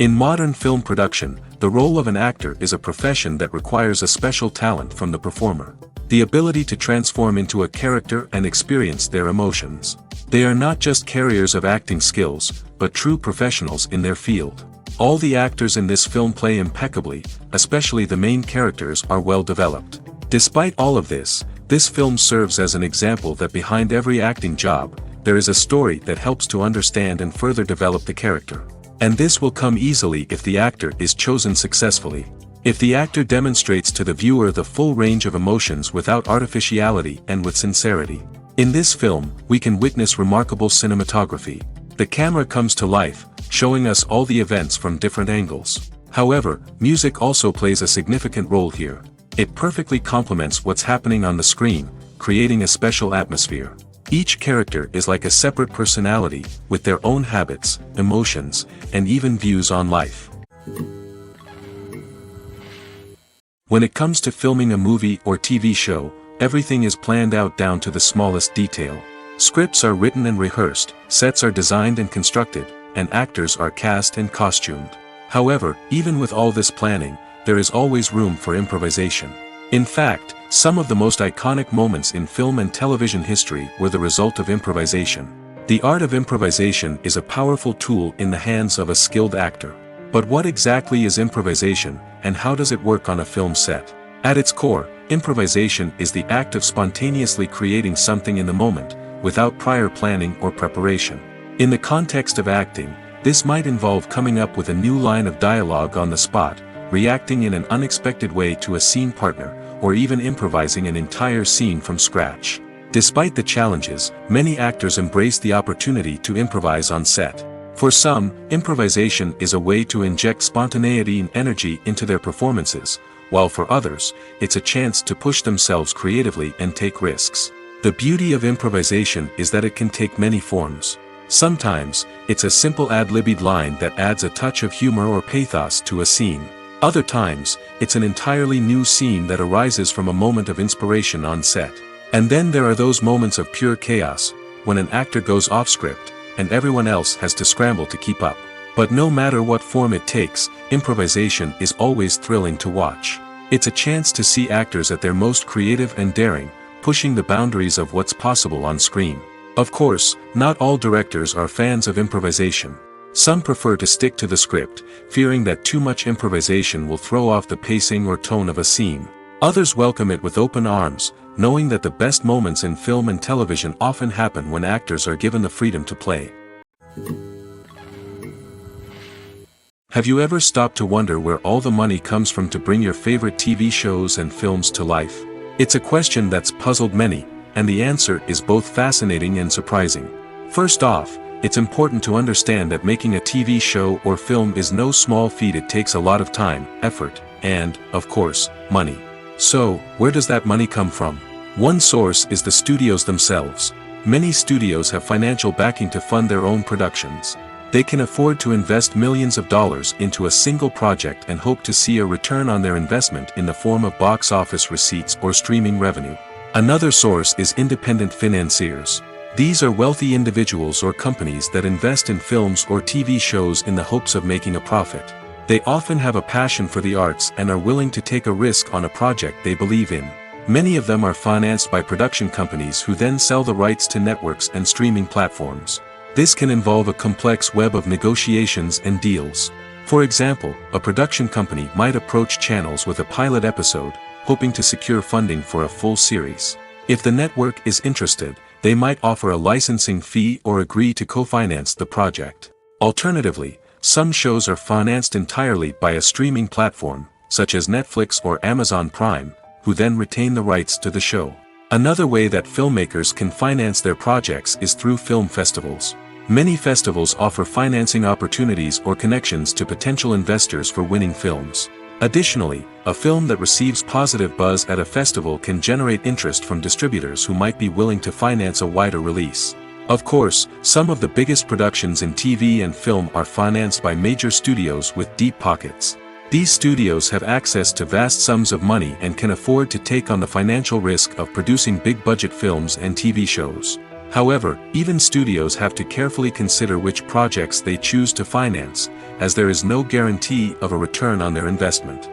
In modern film production, the role of an actor is a profession that requires a special talent from the performer. The ability to transform into a character and experience their emotions. They are not just carriers of acting skills, but true professionals in their field. All the actors in this film play impeccably, especially the main characters are well developed. Despite all of this film serves as an example that behind every acting job, there is a story that helps to understand and further develop the character. And this will come easily if the actor is chosen successfully. If the actor demonstrates to the viewer the full range of emotions without artificiality and with sincerity. In this film, we can witness remarkable cinematography. The camera comes to life, showing us all the events from different angles. However, music also plays a significant role here. It perfectly complements what's happening on the screen, creating a special atmosphere. Each character is like a separate personality, with their own habits, emotions, and even views on life. When it comes to filming a movie or TV show, everything is planned out down to the smallest detail. Scripts are written and rehearsed, sets are designed and constructed, and actors are cast and costumed. However, even with all this planning, there is always room for improvisation. In fact, some of the most iconic moments in film and television history were the result of improvisation. The art of improvisation is a powerful tool in the hands of a skilled actor. But what exactly is improvisation, and how does it work on a film set? At its core, improvisation is the act of spontaneously creating something in the moment, without prior planning or preparation. In the context of acting, this might involve coming up with a new line of dialogue on the spot, reacting in an unexpected way to a scene partner, or even improvising an entire scene from scratch. Despite the challenges, many actors embrace the opportunity to improvise on set. For some, improvisation is a way to inject spontaneity and energy into their performances, while for others, it's a chance to push themselves creatively and take risks. The beauty of improvisation is that it can take many forms. Sometimes, it's a simple ad-libbed line that adds a touch of humor or pathos to a scene. Other times, it's an entirely new scene that arises from a moment of inspiration on set. And then there are those moments of pure chaos, when an actor goes off script, and everyone else has to scramble to keep up. But no matter what form it takes, improvisation is always thrilling to watch. It's a chance to see actors at their most creative and daring, pushing the boundaries of what's possible on screen. Of course, not all directors are fans of improvisation. Some prefer to stick to the script, fearing that too much improvisation will throw off the pacing or tone of a scene. Others welcome it with open arms, knowing that the best moments in film and television often happen when actors are given the freedom to play. Have you ever stopped to wonder where all the money comes from to bring your favorite TV shows and films to life? It's a question that's puzzled many, and the answer is both fascinating and surprising. First off, it's important to understand that making a TV show or film is no small feat. It takes a lot of time, effort, and, of course, money. So, where does that money come from? One source is the studios themselves. Many studios have financial backing to fund their own productions. They can afford to invest millions of dollars into a single project and hope to see a return on their investment in the form of box office receipts or streaming revenue. Another source is independent financiers. These are wealthy individuals or companies that invest in films or TV shows in the hopes of making a profit. They often have a passion for the arts and are willing to take a risk on a project they believe in. Many of them are financed by production companies who then sell the rights to networks and streaming platforms. This can involve a complex web of negotiations and deals. For example, a production company might approach channels with a pilot episode, hoping to secure funding for a full series. If the network is interested, they might offer a licensing fee or agree to co-finance the project. Alternatively, some shows are financed entirely by a streaming platform, such as Netflix or Amazon Prime, who then retain the rights to the show. Another way that filmmakers can finance their projects is through film festivals. Many festivals offer financing opportunities or connections to potential investors for winning films. Additionally, a film that receives positive buzz at a festival can generate interest from distributors who might be willing to finance a wider release. Of course, some of the biggest productions in TV and film are financed by major studios with deep pockets. These studios have access to vast sums of money and can afford to take on the financial risk of producing big-budget films and TV shows. However, even studios have to carefully consider which projects they choose to finance, as there is no guarantee of a return on their investment.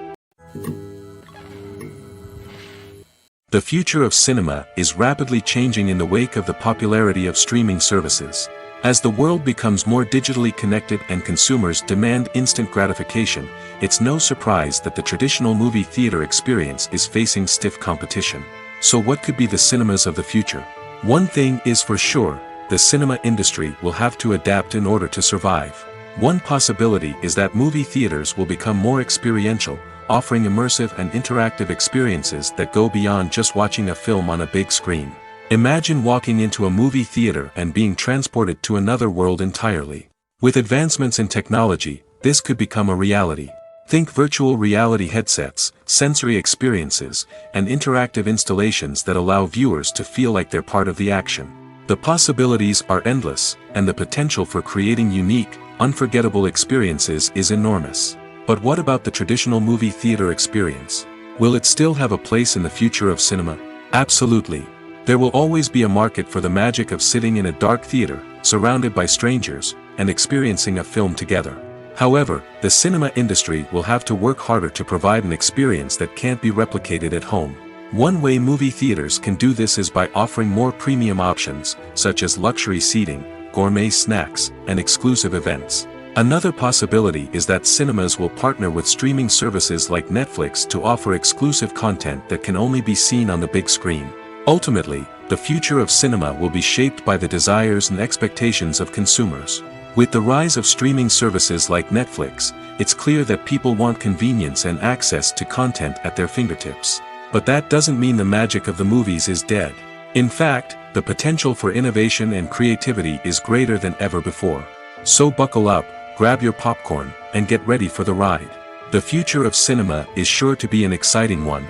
The future of cinema is rapidly changing in the wake of the popularity of streaming services. As the world becomes more digitally connected and consumers demand instant gratification, it's no surprise that the traditional movie theater experience is facing stiff competition. So what could be the cinemas of the future? One thing is for sure, the cinema industry will have to adapt in order to survive. One possibility is that movie theaters will become more experiential, offering immersive and interactive experiences that go beyond just watching a film on a big screen. Imagine walking into a movie theater and being transported to another world entirely. With advancements in technology, this could become a reality. Think virtual reality headsets, sensory experiences, and interactive installations that allow viewers to feel like they're part of the action. The possibilities are endless, and the potential for creating unique, unforgettable experiences is enormous. But what about the traditional movie theater experience? Will it still have a place in the future of cinema? Absolutely. There will always be a market for the magic of sitting in a dark theater, surrounded by strangers, and experiencing a film together. However, the cinema industry will have to work harder to provide an experience that can't be replicated at home. One way movie theaters can do this is by offering more premium options, such as luxury seating, gourmet snacks, and exclusive events. Another possibility is that cinemas will partner with streaming services like Netflix to offer exclusive content that can only be seen on the big screen. Ultimately, the future of cinema will be shaped by the desires and expectations of consumers. With the rise of streaming services like Netflix, it's clear that people want convenience and access to content at their fingertips. But that doesn't mean the magic of the movies is dead. In fact, the potential for innovation and creativity is greater than ever before. So buckle up, grab your popcorn, and get ready for the ride. The future of cinema is sure to be an exciting one.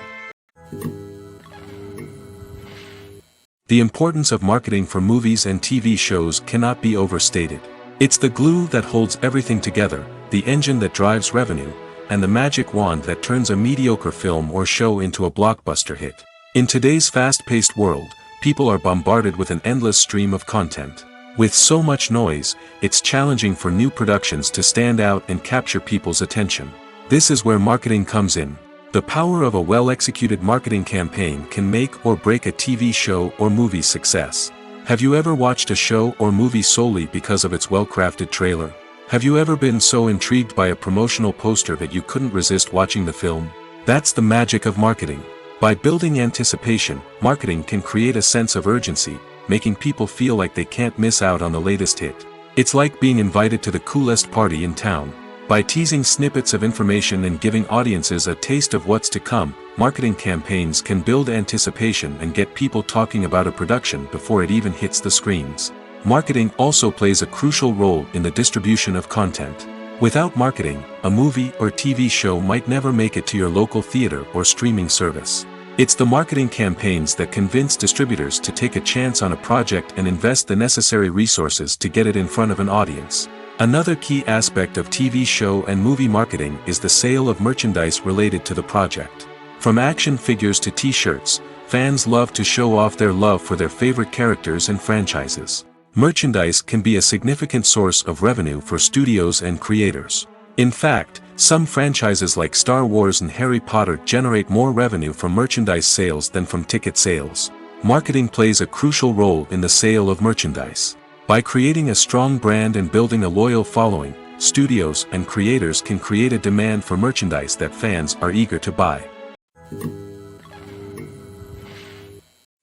The importance of marketing for movies and TV shows cannot be overstated. It's the glue that holds everything together, the engine that drives revenue, and the magic wand that turns a mediocre film or show into a blockbuster hit. In today's fast-paced world, people are bombarded with an endless stream of content. With so much noise, it's challenging for new productions to stand out and capture people's attention. This is where marketing comes in. The power of a well-executed marketing campaign can make or break a TV show or movie's success. Have you ever watched a show or movie solely because of its well-crafted trailer? Have you ever been so intrigued by a promotional poster that you couldn't resist watching the film? That's the magic of marketing. By building anticipation, marketing can create a sense of urgency, making people feel like they can't miss out on the latest hit. It's like being invited to the coolest party in town. By teasing snippets of information and giving audiences a taste of what's to come, marketing campaigns can build anticipation and get people talking about a production before it even hits the screens. Marketing also plays a crucial role in the distribution of content. Without marketing, a movie or TV show might never make it to your local theater or streaming service. It's the marketing campaigns that convince distributors to take a chance on a project and invest the necessary resources to get it in front of an audience. Another key aspect of TV show and movie marketing is the sale of merchandise related to the project. From action figures to t-shirts, fans love to show off their love for their favorite characters and franchises. Merchandise can be a significant source of revenue for studios and creators. In fact, some franchises like Star Wars and Harry Potter generate more revenue from merchandise sales than from ticket sales. Marketing plays a crucial role in the sale of merchandise. By creating a strong brand and building a loyal following, studios and creators can create a demand for merchandise that fans are eager to buy.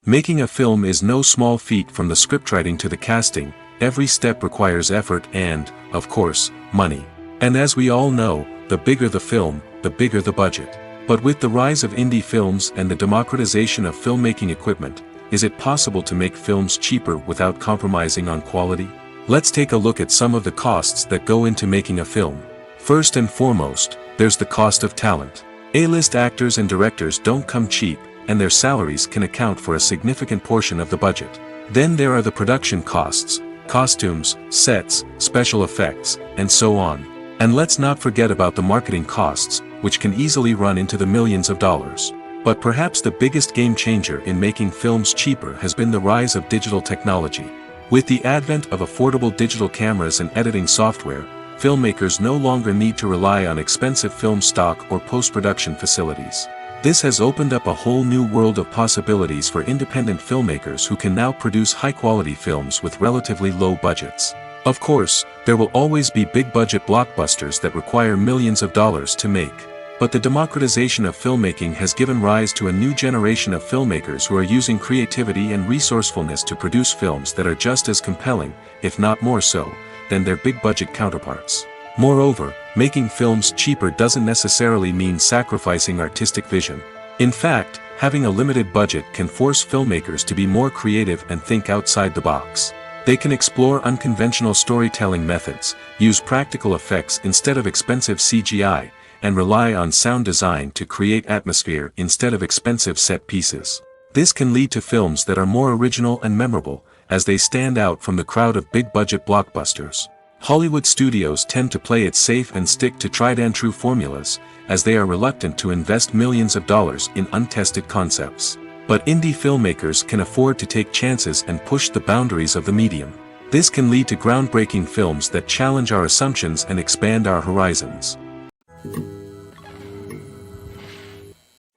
Making a film is no small feat. From the scriptwriting to the casting, every step requires effort and, of course, money. And as we all know, the bigger the film, the bigger the budget. But with the rise of indie films and the democratization of filmmaking equipment, is it possible to make films cheaper without compromising on quality? Let's take a look at some of the costs that go into making a film. First and foremost, there's the cost of talent. A-list actors and directors don't come cheap, and their salaries can account for a significant portion of the budget. Then there are the production costs, costumes, sets, special effects, and so on. And let's not forget about the marketing costs, which can easily run into the millions of dollars. But perhaps the biggest game changer in making films cheaper has been the rise of digital technology. With the advent of affordable digital cameras and editing software, filmmakers no longer need to rely on expensive film stock or post-production facilities. This has opened up a whole new world of possibilities for independent filmmakers who can now produce high-quality films with relatively low budgets. Of course, there will always be big-budget blockbusters that require millions of dollars to make. But the democratization of filmmaking has given rise to a new generation of filmmakers who are using creativity and resourcefulness to produce films that are just as compelling, if not more so, than their big-budget counterparts. Moreover, making films cheaper doesn't necessarily mean sacrificing artistic vision. In fact, having a limited budget can force filmmakers to be more creative and think outside the box. They can explore unconventional storytelling methods, use practical effects instead of expensive CGI, and rely on sound design to create atmosphere instead of expensive set pieces. This can lead to films that are more original and memorable, as they stand out from the crowd of big-budget blockbusters. Hollywood studios tend to play it safe and stick to tried-and-true formulas, as they are reluctant to invest millions of dollars in untested concepts. But indie filmmakers can afford to take chances and push the boundaries of the medium. This can lead to groundbreaking films that challenge our assumptions and expand our horizons.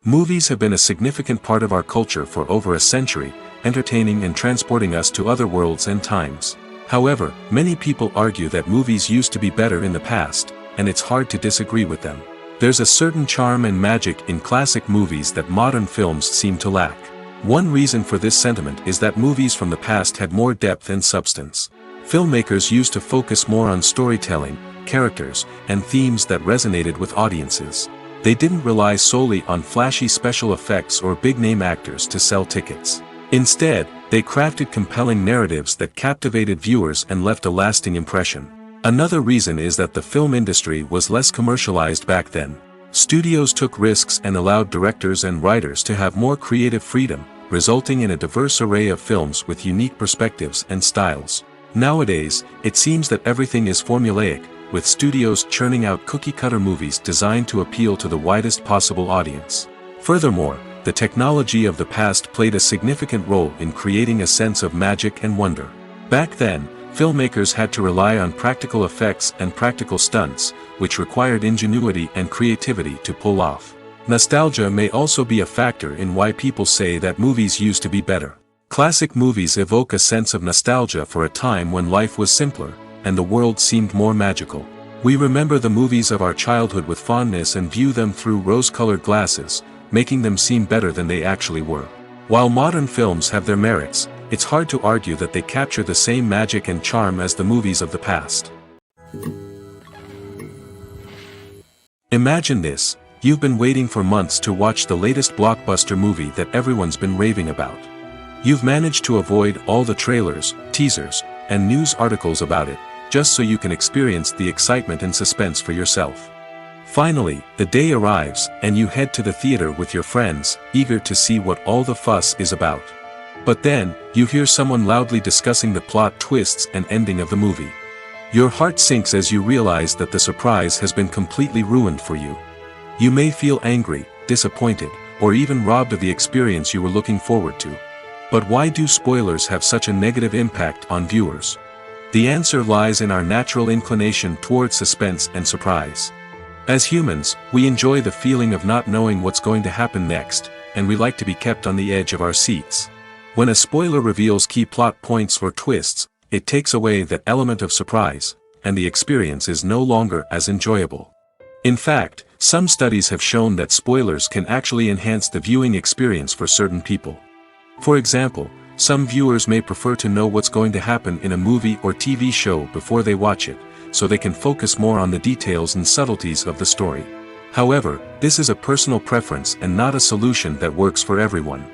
Movies have been a significant part of our culture for over a century, entertaining and transporting us to other worlds and times. However, many people argue that movies used to be better in the past, and it's hard to disagree with them. There's a certain charm and magic in classic movies that modern films seem to lack. One reason for this sentiment is that movies from the past had more depth and substance. Filmmakers used to focus more on storytelling, characters, and themes that resonated with audiences. They didn't rely solely on flashy special effects or big-name actors to sell tickets. Instead, they crafted compelling narratives that captivated viewers and left a lasting impression. Another reason is that the film industry was less commercialized back then. Studios took risks and allowed directors and writers to have more creative freedom, resulting in a diverse array of films with unique perspectives and styles. Nowadays, it seems that everything is formulaic, with studios churning out cookie-cutter movies designed to appeal to the widest possible audience. Furthermore, the technology of the past played a significant role in creating a sense of magic and wonder. Back then, filmmakers had to rely on practical effects and practical stunts, which required ingenuity and creativity to pull off. Nostalgia may also be a factor in why people say that movies used to be better. Classic movies evoke a sense of nostalgia for a time when life was simpler, and the world seemed more magical. We remember the movies of our childhood with fondness and view them through rose-colored glasses, making them seem better than they actually were. While modern films have their merits, it's hard to argue that they capture the same magic and charm as the movies of the past. Imagine this: you've been waiting for months to watch the latest blockbuster movie that everyone's been raving about. You've managed to avoid all the trailers, teasers, and news articles about it, just so you can experience the excitement and suspense for yourself. Finally, the day arrives, and you head to the theater with your friends, eager to see what all the fuss is about. But then, you hear someone loudly discussing the plot twists and ending of the movie. Your heart sinks as you realize that the surprise has been completely ruined for you. You may feel angry, disappointed, or even robbed of the experience you were looking forward to. But why do spoilers have such a negative impact on viewers? The answer lies in our natural inclination toward suspense and surprise. As humans, we enjoy the feeling of not knowing what's going to happen next, and we like to be kept on the edge of our seats. When a spoiler reveals key plot points or twists, it takes away that element of surprise, and the experience is no longer as enjoyable. In fact, some studies have shown that spoilers can actually enhance the viewing experience for certain people. For example, some viewers may prefer to know what's going to happen in a movie or TV show before they watch it, so they can focus more on the details and subtleties of the story. However, this is a personal preference and not a solution that works for everyone.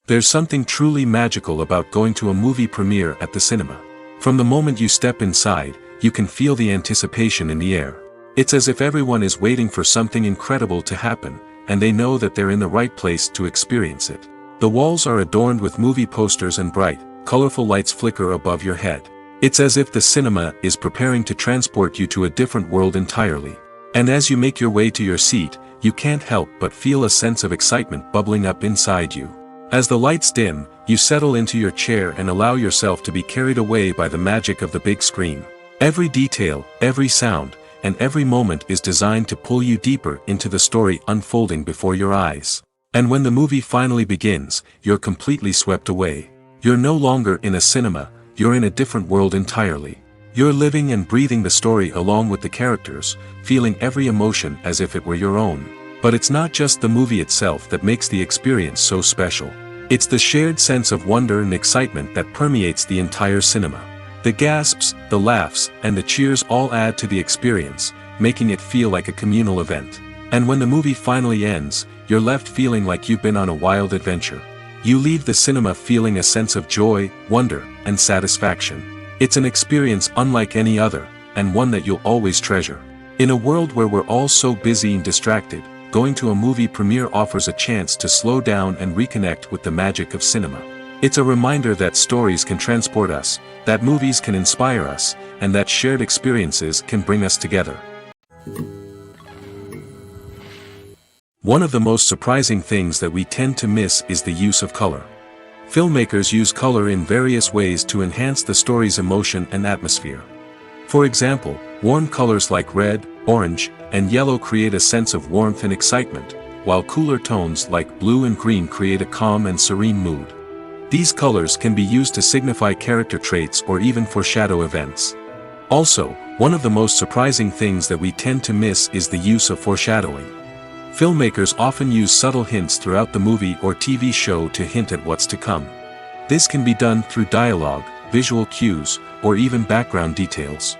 There's something truly magical about going to a movie premiere at the cinema. From the moment you step inside, you can feel the anticipation in the air. It's as if everyone is waiting for something incredible to happen, and they know that they're in the right place to experience it. The walls are adorned with movie posters and bright, colorful lights flicker above your head. It's as if the cinema is preparing to transport you to a different world entirely. And as you make your way to your seat, you can't help but feel a sense of excitement bubbling up inside you. As the lights dim, you settle into your chair and allow yourself to be carried away by the magic of the big screen. Every detail, every sound, and every moment is designed to pull you deeper into the story unfolding before your eyes. And when the movie finally begins, you're completely swept away. You're no longer in a cinema, you're in a different world entirely. You're living and breathing the story along with the characters, feeling every emotion as if it were your own. But it's not just the movie itself that makes the experience so special. It's the shared sense of wonder and excitement that permeates the entire cinema. The gasps, the laughs, and the cheers all add to the experience, making it feel like a communal event. And when the movie finally ends, you're left feeling like you've been on a wild adventure. You leave the cinema feeling a sense of joy, wonder, and satisfaction. It's an experience unlike any other, and one that you'll always treasure. In a world where we're all so busy and distracted, going to a movie premiere offers a chance to slow down and reconnect with the magic of cinema. It's a reminder that stories can transport us, that movies can inspire us, and that shared experiences can bring us together. One of the most surprising things that we tend to miss is the use of color. Filmmakers use color in various ways to enhance the story's emotion and atmosphere. For example, warm colors like red, orange, and yellow create a sense of warmth and excitement, while cooler tones like blue and green create a calm and serene mood. These colors can be used to signify character traits or even foreshadow events. Also, one of the most surprising things that we tend to miss is the use of foreshadowing. Filmmakers often use subtle hints throughout the movie or TV show to hint at what's to come. This can be done through dialogue, visual cues, or even background details.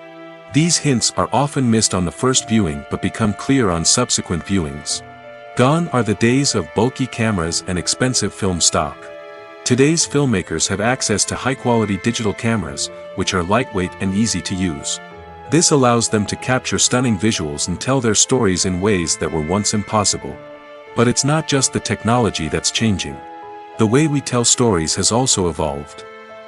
These hints are often missed on the first viewing but become clear on subsequent viewings. Gone are the days of bulky cameras and expensive film stock. Today's filmmakers have access to high-quality digital cameras, which are lightweight and easy to use. This allows them to capture stunning visuals and tell their stories in ways that were once impossible. But it's not just the technology that's changing. The way we tell stories has also evolved.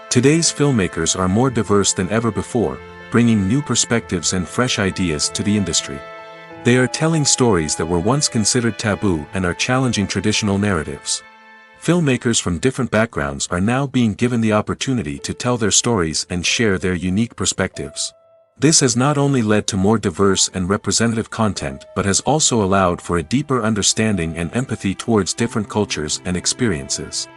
Today's filmmakers are more diverse than ever before, bringing new perspectives and fresh ideas to the industry. They are telling stories that were once considered taboo and are challenging traditional narratives. Filmmakers from different backgrounds are now being given the opportunity to tell their stories and share their unique perspectives. This has not only led to more diverse and representative content but has also allowed for a deeper understanding and empathy towards different cultures and experiences.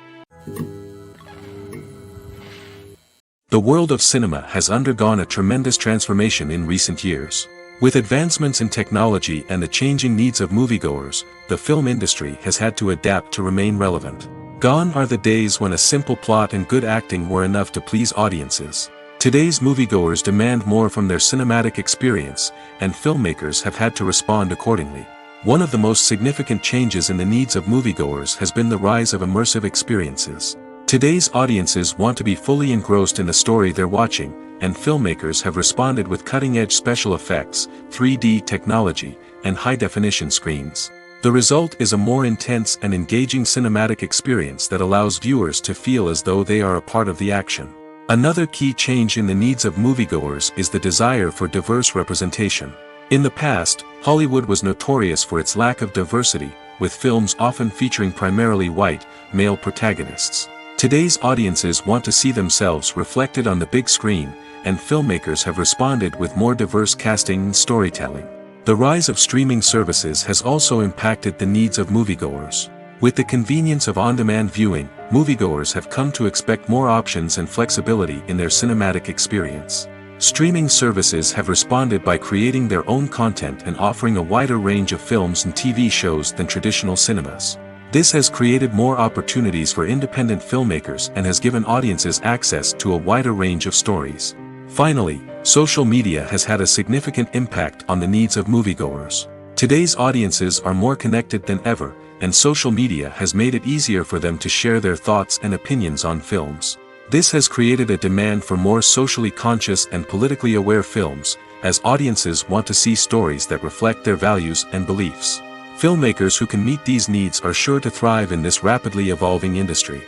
The world of cinema has undergone a tremendous transformation in recent years. With advancements in technology and the changing needs of moviegoers, the film industry has had to adapt to remain relevant. Gone are the days when a simple plot and good acting were enough to please audiences. Today's moviegoers demand more from their cinematic experience, and filmmakers have had to respond accordingly. One of the most significant changes in the needs of moviegoers has been the rise of immersive experiences. Today's audiences want to be fully engrossed in the story they're watching, and filmmakers have responded with cutting-edge special effects, 3D technology, and high-definition screens. The result is a more intense and engaging cinematic experience that allows viewers to feel as though they are a part of the action. Another key change in the needs of moviegoers is the desire for diverse representation. In the past, Hollywood was notorious for its lack of diversity, with films often featuring primarily white, male protagonists. Today's audiences want to see themselves reflected on the big screen, and filmmakers have responded with more diverse casting and storytelling. The rise of streaming services has also impacted the needs of moviegoers. With the convenience of on-demand viewing, moviegoers have come to expect more options and flexibility in their cinematic experience. Streaming services have responded by creating their own content and offering a wider range of films and TV shows than traditional cinemas. This has created more opportunities for independent filmmakers and has given audiences access to a wider range of stories. Finally, social media has had a significant impact on the needs of moviegoers. Today's audiences are more connected than ever, and social media has made it easier for them to share their thoughts and opinions on films. This has created a demand for more socially conscious and politically aware films, as audiences want to see stories that reflect their values and beliefs. Filmmakers who can meet these needs are sure to thrive in this rapidly evolving industry.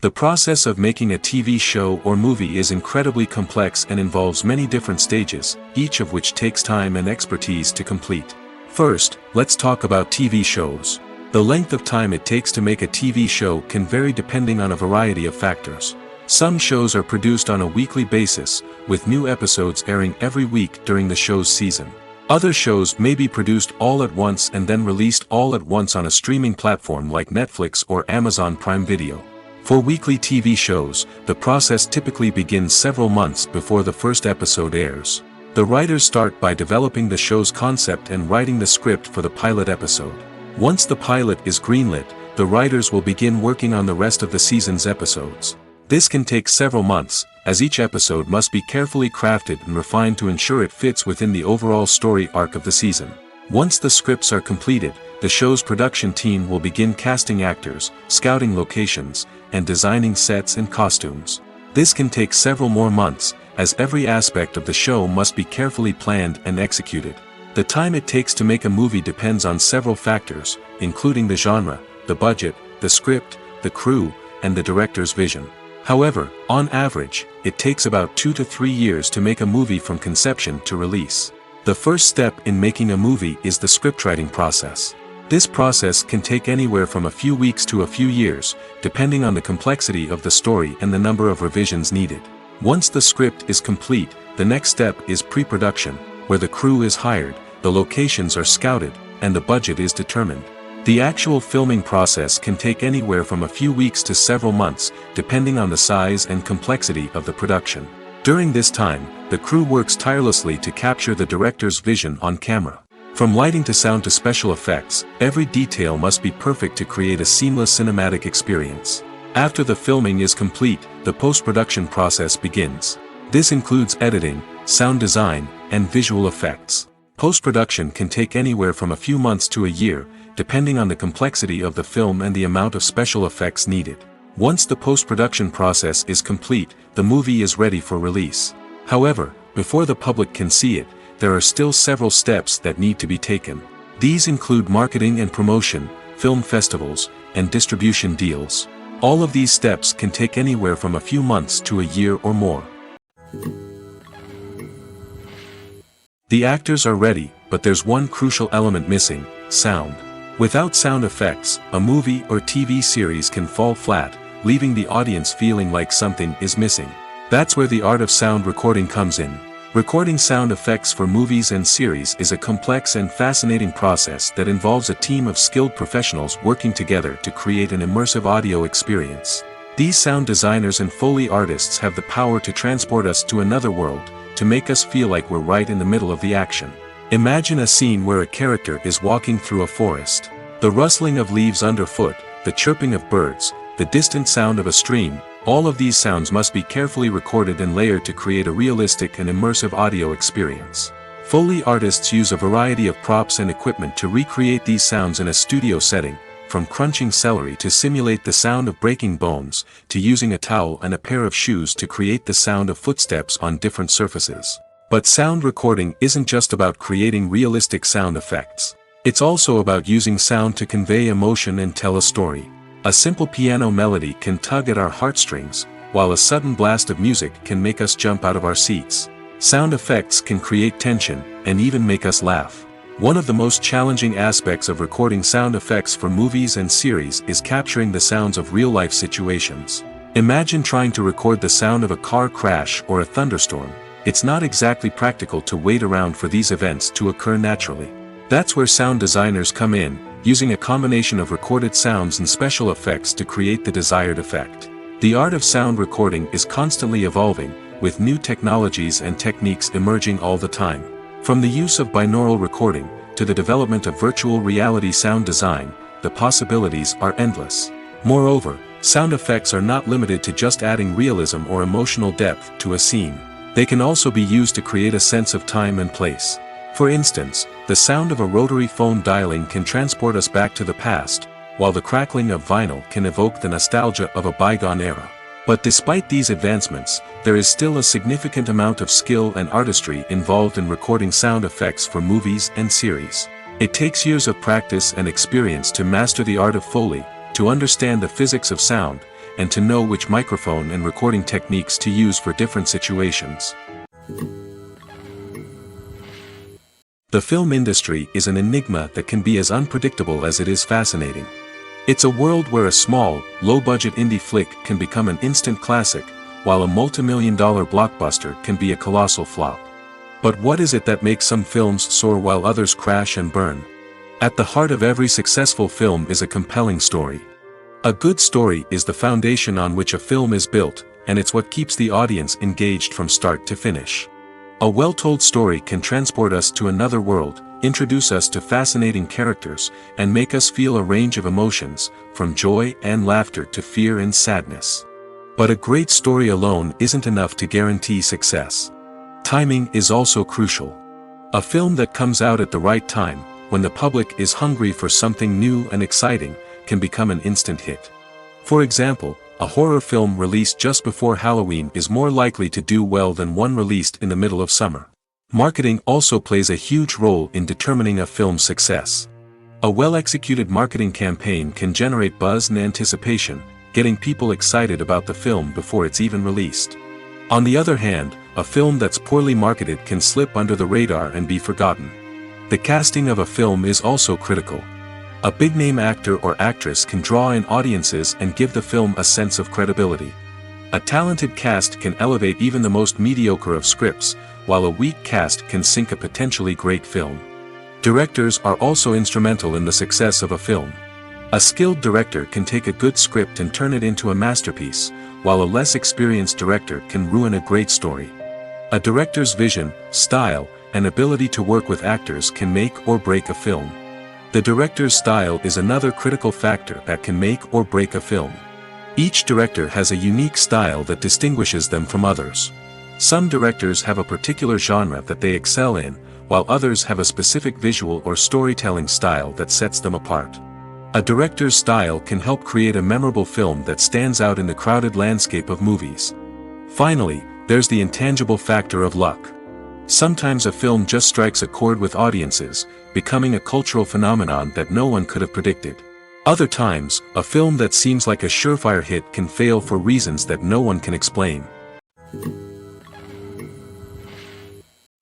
The process of making a TV show or movie is incredibly complex and involves many different stages, each of which takes time and expertise to complete. First, let's talk about TV shows. The length of time it takes to make a TV show can vary depending on a variety of factors. Some shows are produced on a weekly basis, with new episodes airing every week during the show's season. Other shows may be produced all at once and then released all at once on a streaming platform like Netflix or Amazon Prime Video. For weekly TV shows, the process typically begins several months before the first episode airs. The writers start by developing the show's concept and writing the script for the pilot episode. Once the pilot is greenlit, the writers will begin working on the rest of the season's episodes. This can take several months, as each episode must be carefully crafted and refined to ensure it fits within the overall story arc of the season. Once the scripts are completed, the show's production team will begin casting actors, scouting locations, and designing sets and costumes. This can take several more months, as every aspect of the show must be carefully planned and executed. The time it takes to make a movie depends on several factors, including the genre, the budget, the script, the crew, and the director's vision. However, on average, it takes about 2 to 3 years to make a movie from conception to release. The first step in making a movie is the scriptwriting process. This process can take anywhere from a few weeks to a few years, depending on the complexity of the story and the number of revisions needed. Once the script is complete, the next step is pre-production, where the crew is hired, the locations are scouted, and the budget is determined. The actual filming process can take anywhere from a few weeks to several months, depending on the size and complexity of the production. During this time, the crew works tirelessly to capture the director's vision on camera. From lighting to sound to special effects, every detail must be perfect to create a seamless cinematic experience. After the filming is complete, the post-production process begins. This includes editing, sound design, and visual effects. Post-production can take anywhere from a few months to a year, depending on the complexity of the film and the amount of special effects needed. Once the post-production process is complete, the movie is ready for release. However, before the public can see it, there are still several steps that need to be taken. These include marketing and promotion, film festivals, and distribution deals. All of these steps can take anywhere from a few months to a year or more. The actors are ready, but there's one crucial element missing: sound. Without sound effects, a movie or TV series can fall flat, leaving the audience feeling like something is missing. That's where the art of sound recording comes in. Recording sound effects for movies and series is a complex and fascinating process that involves a team of skilled professionals working together to create an immersive audio experience. These sound designers and Foley artists have the power to transport us to another world, to make us feel like we're right in the middle of the action. Imagine a scene where a character is walking through a forest. The rustling of leaves underfoot, the chirping of birds, the distant sound of a stream, all of these sounds must be carefully recorded and layered to create a realistic and immersive audio experience. Foley artists use a variety of props and equipment to recreate these sounds in a studio setting, from crunching celery to simulate the sound of breaking bones, to using a towel and a pair of shoes to create the sound of footsteps on different surfaces. But sound recording isn't just about creating realistic sound effects. It's also about using sound to convey emotion and tell a story. A simple piano melody can tug at our heartstrings, while a sudden blast of music can make us jump out of our seats. Sound effects can create tension, and even make us laugh. One of the most challenging aspects of recording sound effects for movies and series is capturing the sounds of real-life situations. Imagine trying to record the sound of a car crash or a thunderstorm. It's not exactly practical to wait around for these events to occur naturally. That's where sound designers come in, using a combination of recorded sounds and special effects to create the desired effect. The art of sound recording is constantly evolving, with new technologies and techniques emerging all the time. From the use of binaural recording, to the development of virtual reality sound design, the possibilities are endless. Moreover, sound effects are not limited to just adding realism or emotional depth to a scene. They can also be used to create a sense of time and place. For instance, the sound of a rotary phone dialing can transport us back to the past, while the crackling of vinyl can evoke the nostalgia of a bygone era. But despite these advancements, there is still a significant amount of skill and artistry involved in recording sound effects for movies and series. It takes years of practice and experience to master the art of Foley, to understand the physics of sound, and to know which microphone and recording techniques to use for different situations. The film industry is an enigma that can be as unpredictable as it is fascinating. It's a world where a small, low-budget indie flick can become an instant classic, while a multi-million-dollar blockbuster can be a colossal flop. But what is it that makes some films soar while others crash and burn? At the heart of every successful film is a compelling story. A good story is the foundation on which a film is built, and it's what keeps the audience engaged from start to finish. A well-told story can transport us to another world, introduce us to fascinating characters, and make us feel a range of emotions, from joy and laughter to fear and sadness. But a great story alone isn't enough to guarantee success. Timing is also crucial. A film that comes out at the right time, when the public is hungry for something new and exciting, can become an instant hit. For example, a horror film released just before Halloween is more likely to do well than one released in the middle of summer. Marketing also plays a huge role in determining a film's success. A well-executed marketing campaign can generate buzz and anticipation, getting people excited about the film before it's even released. On the other hand, a film that's poorly marketed can slip under the radar and be forgotten. The casting of a film is also critical. A big-name actor or actress can draw in audiences and give the film a sense of credibility. A talented cast can elevate even the most mediocre of scripts, while a weak cast can sink a potentially great film. Directors are also instrumental in the success of a film. A skilled director can take a good script and turn it into a masterpiece, while a less experienced director can ruin a great story. A director's vision, style, and ability to work with actors can make or break a film. The director's style is another critical factor that can make or break a film. Each director has a unique style that distinguishes them from others. Some directors have a particular genre that they excel in, while others have a specific visual or storytelling style that sets them apart. A director's style can help create a memorable film that stands out in the crowded landscape of movies. Finally, there's the intangible factor of luck. Sometimes a film just strikes a chord with audiences, becoming a cultural phenomenon that no one could have predicted. Other times, a film that seems like a surefire hit can fail for reasons that no one can explain.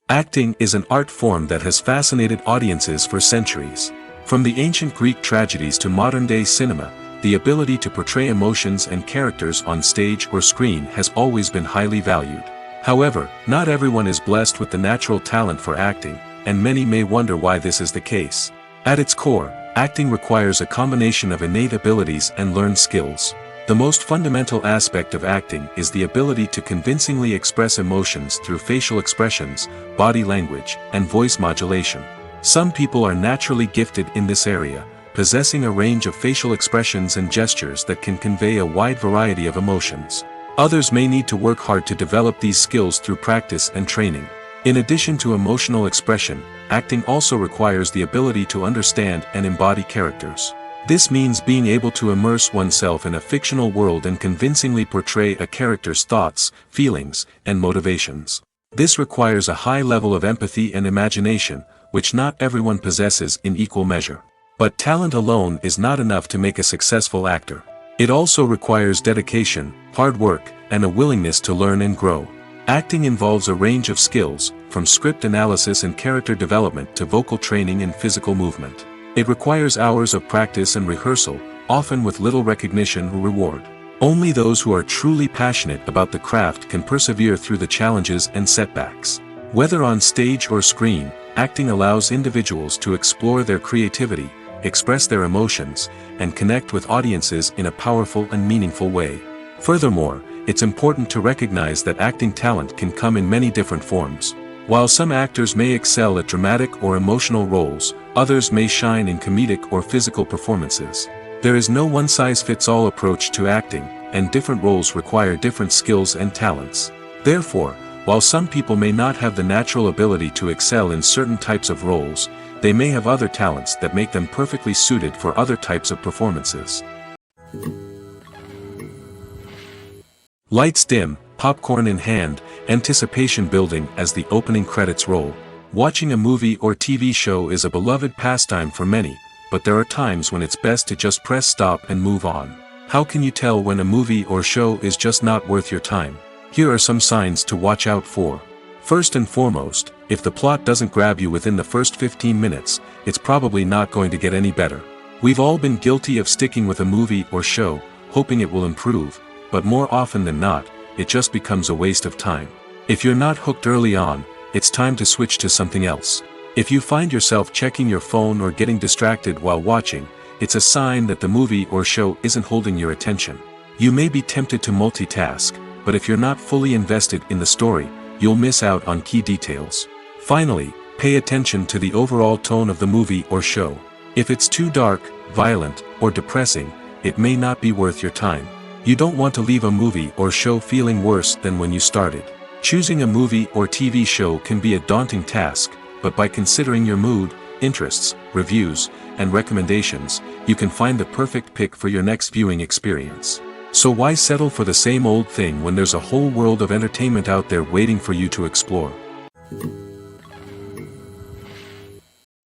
Acting is an art form that has fascinated audiences for centuries. From the ancient Greek tragedies to modern-day cinema, the ability to portray emotions and characters on stage or screen has always been highly valued. However, not everyone is blessed with the natural talent for acting, and many may wonder why this is the case. At its core, acting requires a combination of innate abilities and learned skills. The most fundamental aspect of acting is the ability to convincingly express emotions through facial expressions, body language, and voice modulation. Some people are naturally gifted in this area, possessing a range of facial expressions and gestures that can convey a wide variety of emotions. Others may need to work hard to develop these skills through practice and training. In addition to emotional expression, acting also requires the ability to understand and embody characters. This means being able to immerse oneself in a fictional world and convincingly portray a character's thoughts, feelings, and motivations. This requires a high level of empathy and imagination, which not everyone possesses in equal measure. But talent alone is not enough to make a successful actor. It also requires dedication, hard work, and a willingness to learn and grow. Acting involves a range of skills, from script analysis and character development to vocal training and physical movement. It requires hours of practice and rehearsal, often with little recognition or reward. Only those who are truly passionate about the craft can persevere through the challenges and setbacks. Whether on stage or screen, acting allows individuals to explore their creativity, express their emotions, and connect with audiences in a powerful and meaningful way. Furthermore, it's important to recognize that acting talent can come in many different forms. While some actors may excel at dramatic or emotional roles, others may shine in comedic or physical performances. There is no one-size-fits-all approach to acting, and different roles require different skills and talents. Therefore, while some people may not have the natural ability to excel in certain types of roles, they may have other talents that make them perfectly suited for other types of performances. Lights dim, popcorn in hand, anticipation building as the opening credits roll. Watching a movie or TV show is a beloved pastime for many, but there are times when it's best to just press stop and move on. How can you tell when a movie or show is just not worth your time? Here are some signs to watch out for. First and foremost, If the plot doesn't grab you within the first 15 minutes, it's probably not going to get any better. We've all been guilty of sticking with a movie or show, hoping it will improve, but more often than not, it just becomes a waste of time. If you're not hooked early on, it's time to switch to something else. If you find yourself checking your phone or getting distracted while watching, it's a sign that the movie or show isn't holding your attention. You may be tempted to multitask, but if you're not fully invested in the story, you'll miss out on key details. Finally, pay attention to the overall tone of the movie or show. If it's too dark, violent, or depressing, it may not be worth your time. You don't want to leave a movie or show feeling worse than when you started. Choosing a movie or TV show can be a daunting task, but by considering your mood, interests, reviews, and recommendations, you can find the perfect pick for your next viewing experience. So why settle for the same old thing when there's a whole world of entertainment out there waiting for you to explore?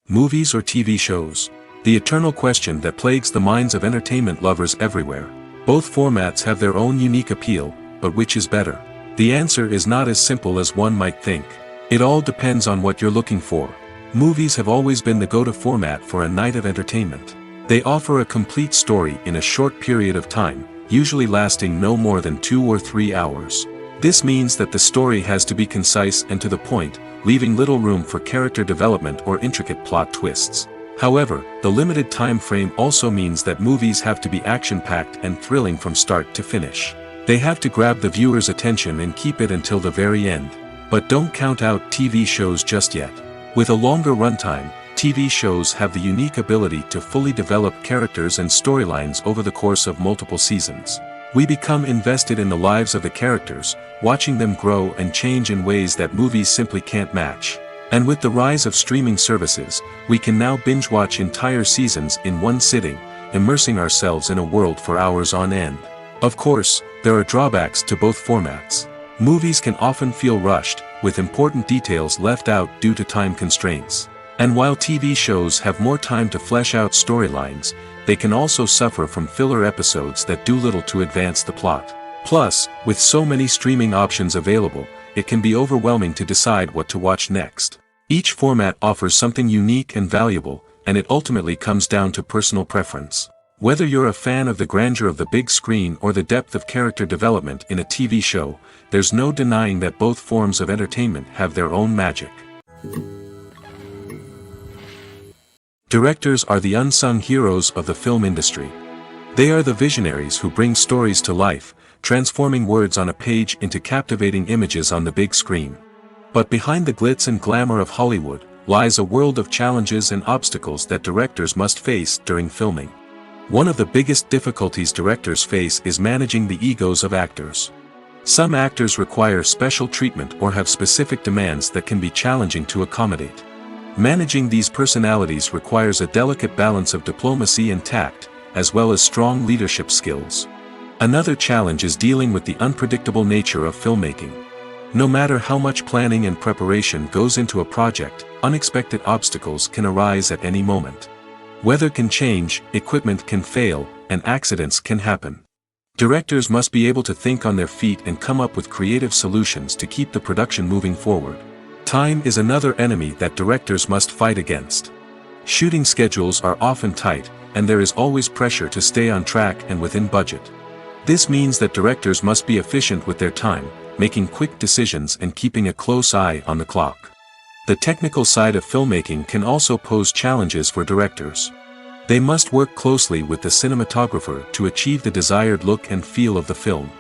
Movies or TV shows? The eternal question that plagues the minds of entertainment lovers everywhere. Both formats have their own unique appeal, but which is better? The answer is not as simple as one might think. It all depends on what you're looking for. Movies have always been the go-to format for a night of entertainment. They offer a complete story in a short period of time, usually lasting no more than 2 or 3 hours. This means that the story has to be concise and to the point, leaving little room for character development or intricate plot twists. However, the limited time frame also means that movies have to be action-packed and thrilling from start to finish. They have to grab the viewer's attention and keep it until the very end. But don't count out TV shows just yet. With a longer runtime, TV shows have the unique ability to fully develop characters and storylines over the course of multiple seasons. We become invested in the lives of the characters, watching them grow and change in ways that movies simply can't match. And with the rise of streaming services, we can now binge-watch entire seasons in one sitting, immersing ourselves in a world for hours on end. Of course, there are drawbacks to both formats. Movies can often feel rushed, with important details left out due to time constraints. And while TV shows have more time to flesh out storylines, they can also suffer from filler episodes that do little to advance the plot. Plus, with so many streaming options available, it can be overwhelming to decide what to watch next. Each format offers something unique and valuable, and it ultimately comes down to personal preference. Whether you're a fan of the grandeur of the big screen or the depth of character development in a TV show, there's no denying that both forms of entertainment have their own magic. Directors are the unsung heroes of the film industry. They are the visionaries who bring stories to life, transforming words on a page into captivating images on the big screen. But behind the glitz and glamour of Hollywood, lies a world of challenges and obstacles that directors must face during filming. One of the biggest difficulties directors face is managing the egos of actors. Some actors require special treatment or have specific demands that can be challenging to accommodate. Managing these personalities requires a delicate balance of diplomacy and tact, as well as strong leadership skills. Another challenge is dealing with the unpredictable nature of filmmaking. No matter how much planning and preparation goes into a project, unexpected obstacles can arise at any moment. Weather can change, equipment can fail, and accidents can happen. Directors must be able to think on their feet and come up with creative solutions to keep the production moving forward. Time is another enemy that directors must fight against. Shooting schedules are often tight, and there is always pressure to stay on track and within budget. This means that directors must be efficient with their time, making quick decisions and keeping a close eye on the clock. The technical side of filmmaking can also pose challenges for directors. They must work closely with the cinematographer to achieve the desired look and feel of the film.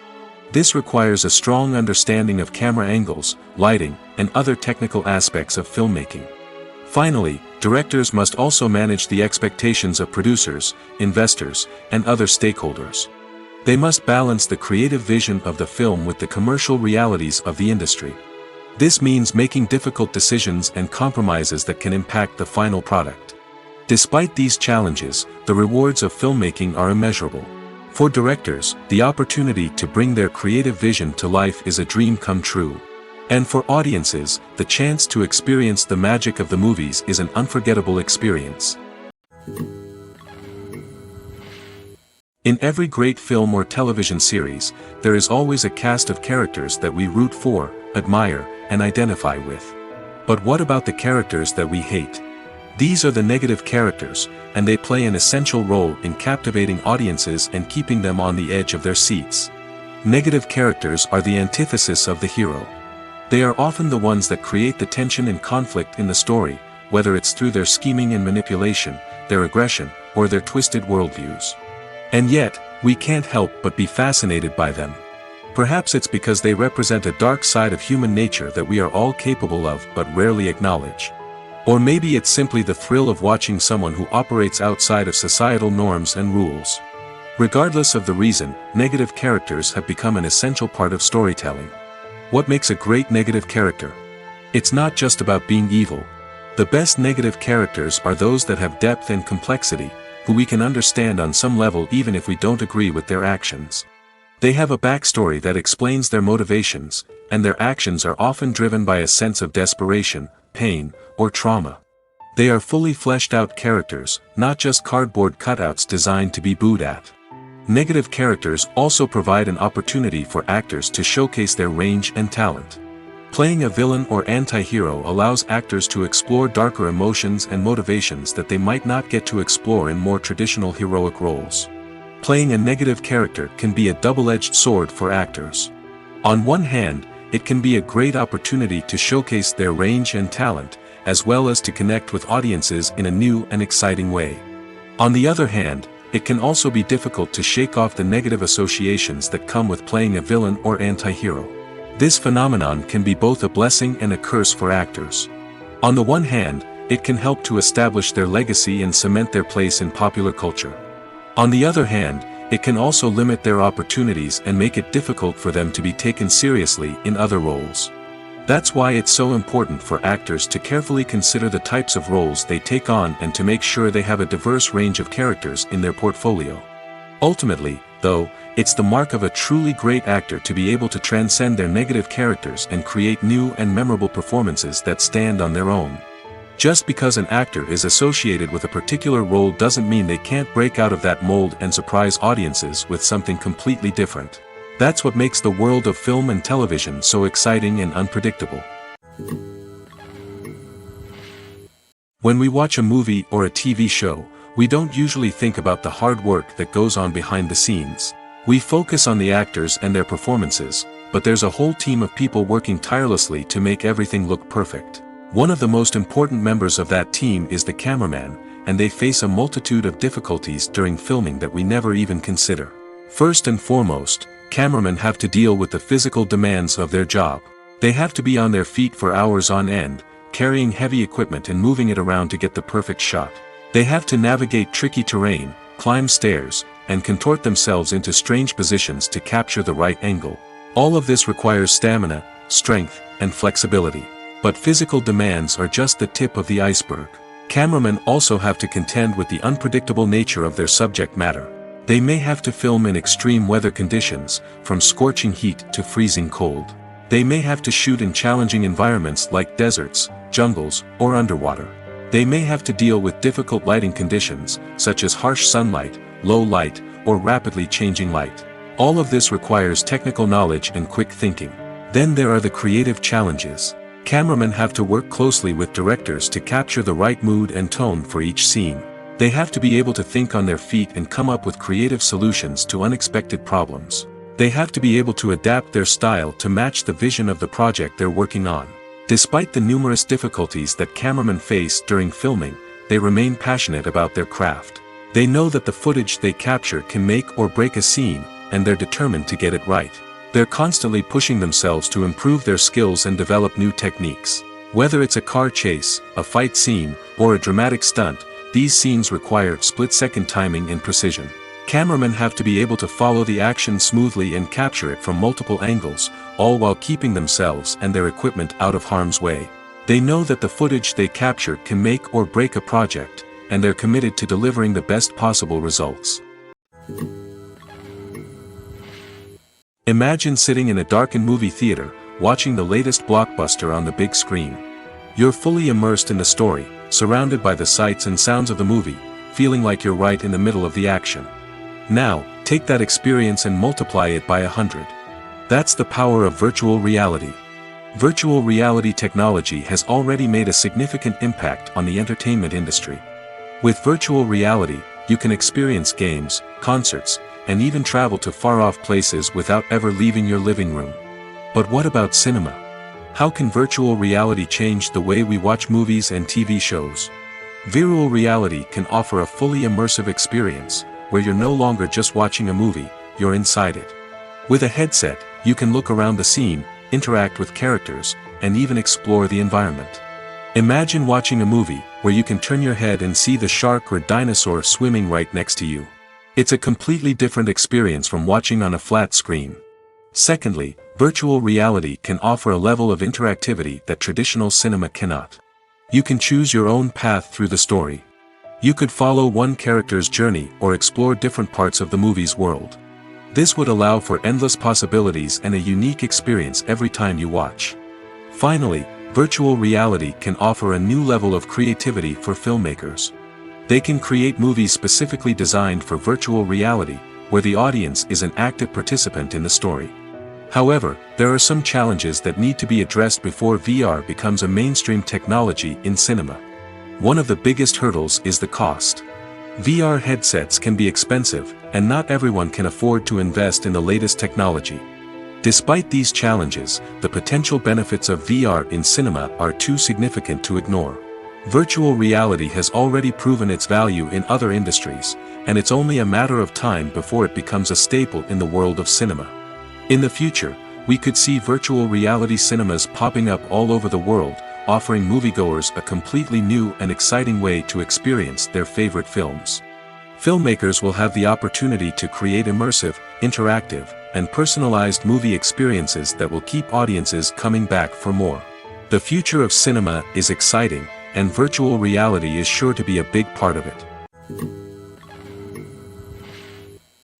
This requires a strong understanding of camera angles, lighting, and other technical aspects of filmmaking. Finally, directors must also manage the expectations of producers, investors, and other stakeholders. They must balance the creative vision of the film with the commercial realities of the industry. This means making difficult decisions and compromises that can impact the final product. Despite these challenges, the rewards of filmmaking are immeasurable. For directors, the opportunity to bring their creative vision to life is a dream come true. And for audiences, the chance to experience the magic of the movies is an unforgettable experience. In every great film or television series, there is always a cast of characters that we root for, admire, and identify with. But what about the characters that we hate? These are the negative characters, and they play an essential role in captivating audiences and keeping them on the edge of their seats. Negative characters are the antithesis of the hero. They are often the ones that create the tension and conflict in the story, whether it's through their scheming and manipulation, their aggression, or their twisted worldviews. And yet, we can't help but be fascinated by them. Perhaps it's because they represent a dark side of human nature that we are all capable of but rarely acknowledge. Or maybe it's simply the thrill of watching someone who operates outside of societal norms and rules. Regardless of the reason, negative characters have become an essential part of storytelling. What makes a great negative character? It's not just about being evil. The best negative characters are those that have depth and complexity, who we can understand on some level even if we don't agree with their actions. They have a backstory that explains their motivations, and their actions are often driven by a sense of desperation, pain, or trauma. They are fully fleshed out characters, not just cardboard cutouts designed to be booed at. Negative characters also provide an opportunity for actors to showcase their range and talent. Playing a villain or anti-hero allows actors to explore darker emotions and motivations that they might not get to explore in more traditional heroic roles. Playing a negative character can be a double-edged sword for actors. On one hand, it can be a great opportunity to showcase their range and talent, as well as to connect with audiences in a new and exciting way. On the other hand, it can also be difficult to shake off the negative associations that come with playing a villain or anti-hero. This phenomenon can be both a blessing and a curse for actors. On the one hand, it can help to establish their legacy and cement their place in popular culture. On the other hand, it can also limit their opportunities and make it difficult for them to be taken seriously in other roles. That's why it's so important for actors to carefully consider the types of roles they take on and to make sure they have a diverse range of characters in their portfolio. Ultimately, though, it's the mark of a truly great actor to be able to transcend their negative characters and create new and memorable performances that stand on their own. Just because an actor is associated with a particular role doesn't mean they can't break out of that mold and surprise audiences with something completely different. That's what makes the world of film and television so exciting and unpredictable. When we watch a movie or a TV show, we don't usually think about the hard work that goes on behind the scenes. We focus on the actors and their performances, but there's a whole team of people working tirelessly to make everything look perfect. One of the most important members of that team is the cameraman, and they face a multitude of difficulties during filming that we never even consider. First and foremost, cameramen have to deal with the physical demands of their job. They have to be on their feet for hours on end, carrying heavy equipment and moving it around to get the perfect shot. They have to navigate tricky terrain, climb stairs, and contort themselves into strange positions to capture the right angle. All of this requires stamina, strength, and flexibility. But physical demands are just the tip of the iceberg. Cameramen also have to contend with the unpredictable nature of their subject matter. They may have to film in extreme weather conditions, from scorching heat to freezing cold. They may have to shoot in challenging environments like deserts, jungles, or underwater. They may have to deal with difficult lighting conditions, such as harsh sunlight, low light, or rapidly changing light. All of this requires technical knowledge and quick thinking. Then there are the creative challenges. Cameramen have to work closely with directors to capture the right mood and tone for each scene. They have to be able to think on their feet and come up with creative solutions to unexpected problems. They have to be able to adapt their style to match the vision of the project they're working on. Despite the numerous difficulties that cameramen face during filming, they remain passionate about their craft. They know that the footage they capture can make or break a scene, and they're determined to get it right. They're constantly pushing themselves to improve their skills and develop new techniques. Whether it's a car chase, a fight scene, or a dramatic stunt, these scenes require split-second timing and precision. Cameramen have to be able to follow the action smoothly and capture it from multiple angles, all while keeping themselves and their equipment out of harm's way. They know that the footage they capture can make or break a project, and they're committed to delivering the best possible results. Imagine sitting in a darkened movie theater, watching the latest blockbuster on the big screen. You're fully immersed in the story, surrounded by the sights and sounds of the movie, feeling like you're right in the middle of the action. Now, take that experience and multiply it by 100. That's the power of virtual reality. Virtual reality technology has already made a significant impact on the entertainment industry. With virtual reality, you can experience games, concerts, and even travel to far-off places without ever leaving your living room. But what about cinema? How can virtual reality change the way we watch movies and TV shows? Virtual reality can offer a fully immersive experience, where you're no longer just watching a movie, you're inside it. With a headset, you can look around the scene, interact with characters, and even explore the environment. Imagine watching a movie where you can turn your head and see the shark or dinosaur swimming right next to you. It's a completely different experience from watching on a flat screen. Secondly, virtual reality can offer a level of interactivity that traditional cinema cannot. You can choose your own path through the story. You could follow one character's journey or explore different parts of the movie's world. This would allow for endless possibilities and a unique experience every time you watch. Finally, virtual reality can offer a new level of creativity for filmmakers. They can create movies specifically designed for virtual reality, where the audience is an active participant in the story. However, there are some challenges that need to be addressed before VR becomes a mainstream technology in cinema. One of the biggest hurdles is the cost. VR headsets can be expensive, and not everyone can afford to invest in the latest technology. Despite these challenges, the potential benefits of VR in cinema are too significant to ignore. Virtual reality has already proven its value in other industries, and it's only a matter of time before it becomes a staple in the world of cinema. In the future, we could see virtual reality cinemas popping up all over the world, offering moviegoers a completely new and exciting way to experience their favorite films. Filmmakers will have the opportunity to create immersive, interactive, and personalized movie experiences that will keep audiences coming back for more. The future of cinema is exciting, and virtual reality is sure to be a big part of it.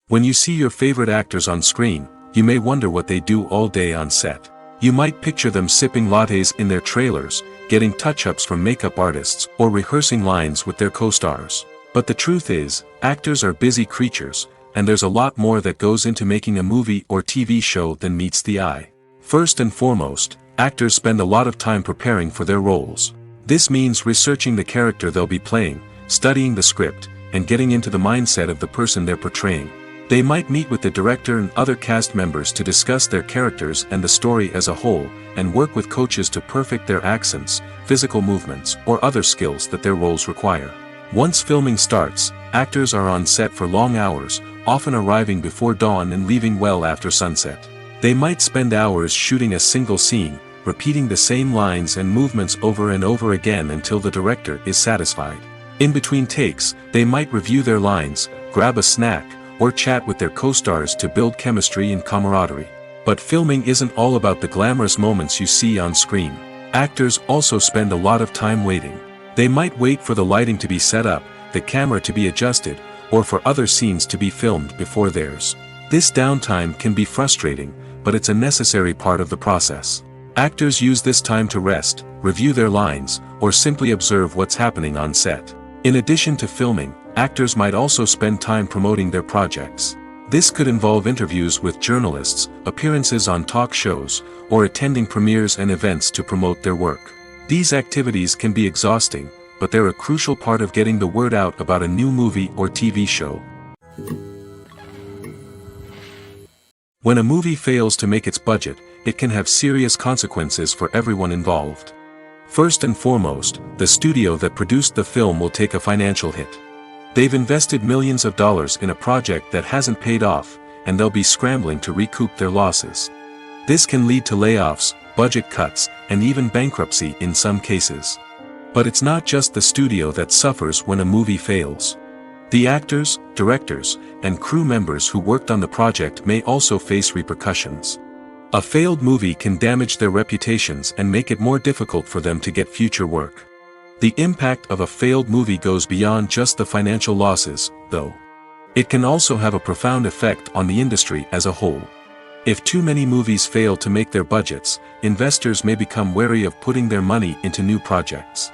When you see your favorite actors on screen, you may wonder what they do all day on set. You might picture them sipping lattes in their trailers, getting touch-ups from makeup artists, or rehearsing lines with their co-stars. But the truth is, actors are busy creatures, and there's a lot more that goes into making a movie or TV show than meets the eye. First and foremost, actors spend a lot of time preparing for their roles. This means researching the character they'll be playing, studying the script, and getting into the mindset of the person they're portraying. They might meet with the director and other cast members to discuss their characters and the story as a whole, and work with coaches to perfect their accents, physical movements, or other skills that their roles require. Once filming starts, actors are on set for long hours, often arriving before dawn and leaving well after sunset. They might spend hours shooting a single scene, repeating the same lines and movements over and over again until the director is satisfied. In between takes, they might review their lines, grab a snack, or chat with their co-stars to build chemistry and camaraderie. But filming isn't all about the glamorous moments you see on screen. Actors also spend a lot of time waiting. They might wait for the lighting to be set up, the camera to be adjusted, or for other scenes to be filmed before theirs. This downtime can be frustrating, but it's a necessary part of the process. Actors use this time to rest, review their lines, or simply observe what's happening on set. In addition to filming, actors might also spend time promoting their projects. This could involve interviews with journalists, appearances on talk shows, or attending premieres and events to promote their work. These activities can be exhausting, but they're a crucial part of getting the word out about a new movie or TV show. When a movie fails to make its budget, it can have serious consequences for everyone involved. First and foremost, the studio that produced the film will take a financial hit. They've invested millions of dollars in a project that hasn't paid off, and they'll be scrambling to recoup their losses. This can lead to layoffs, budget cuts, and even bankruptcy in some cases. But it's not just the studio that suffers when a movie fails. The actors, directors, and crew members who worked on the project may also face repercussions. A failed movie can damage their reputations and make it more difficult for them to get future work. The impact of a failed movie goes beyond just the financial losses, though. It can also have a profound effect on the industry as a whole. If too many movies fail to make their budgets, investors may become wary of putting their money into new projects.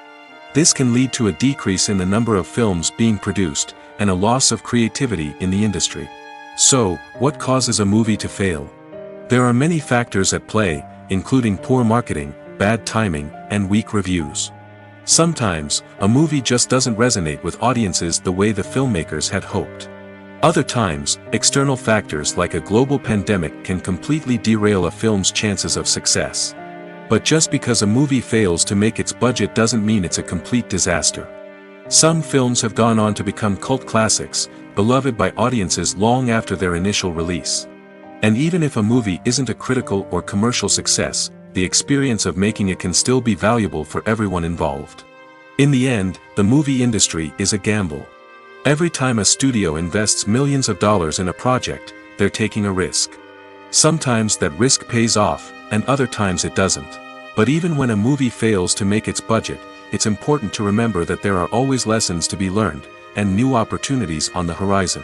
This can lead to a decrease in the number of films being produced, and a loss of creativity in the industry. So, what causes a movie to fail? There are many factors at play, including poor marketing, bad timing, and weak reviews. Sometimes, a movie just doesn't resonate with audiences the way the filmmakers had hoped. Other times, external factors like a global pandemic can completely derail a film's chances of success. But just because a movie fails to make its budget doesn't mean it's a complete disaster. Some films have gone on to become cult classics, beloved by audiences long after their initial release. And even if a movie isn't a critical or commercial success, the experience of making it can still be valuable for everyone involved. In the end, the movie industry is a gamble. Every time a studio invests millions of dollars in a project, they're taking a risk. Sometimes that risk pays off, and other times it doesn't. But even when a movie fails to make its budget, it's important to remember that there are always lessons to be learned, and new opportunities on the horizon.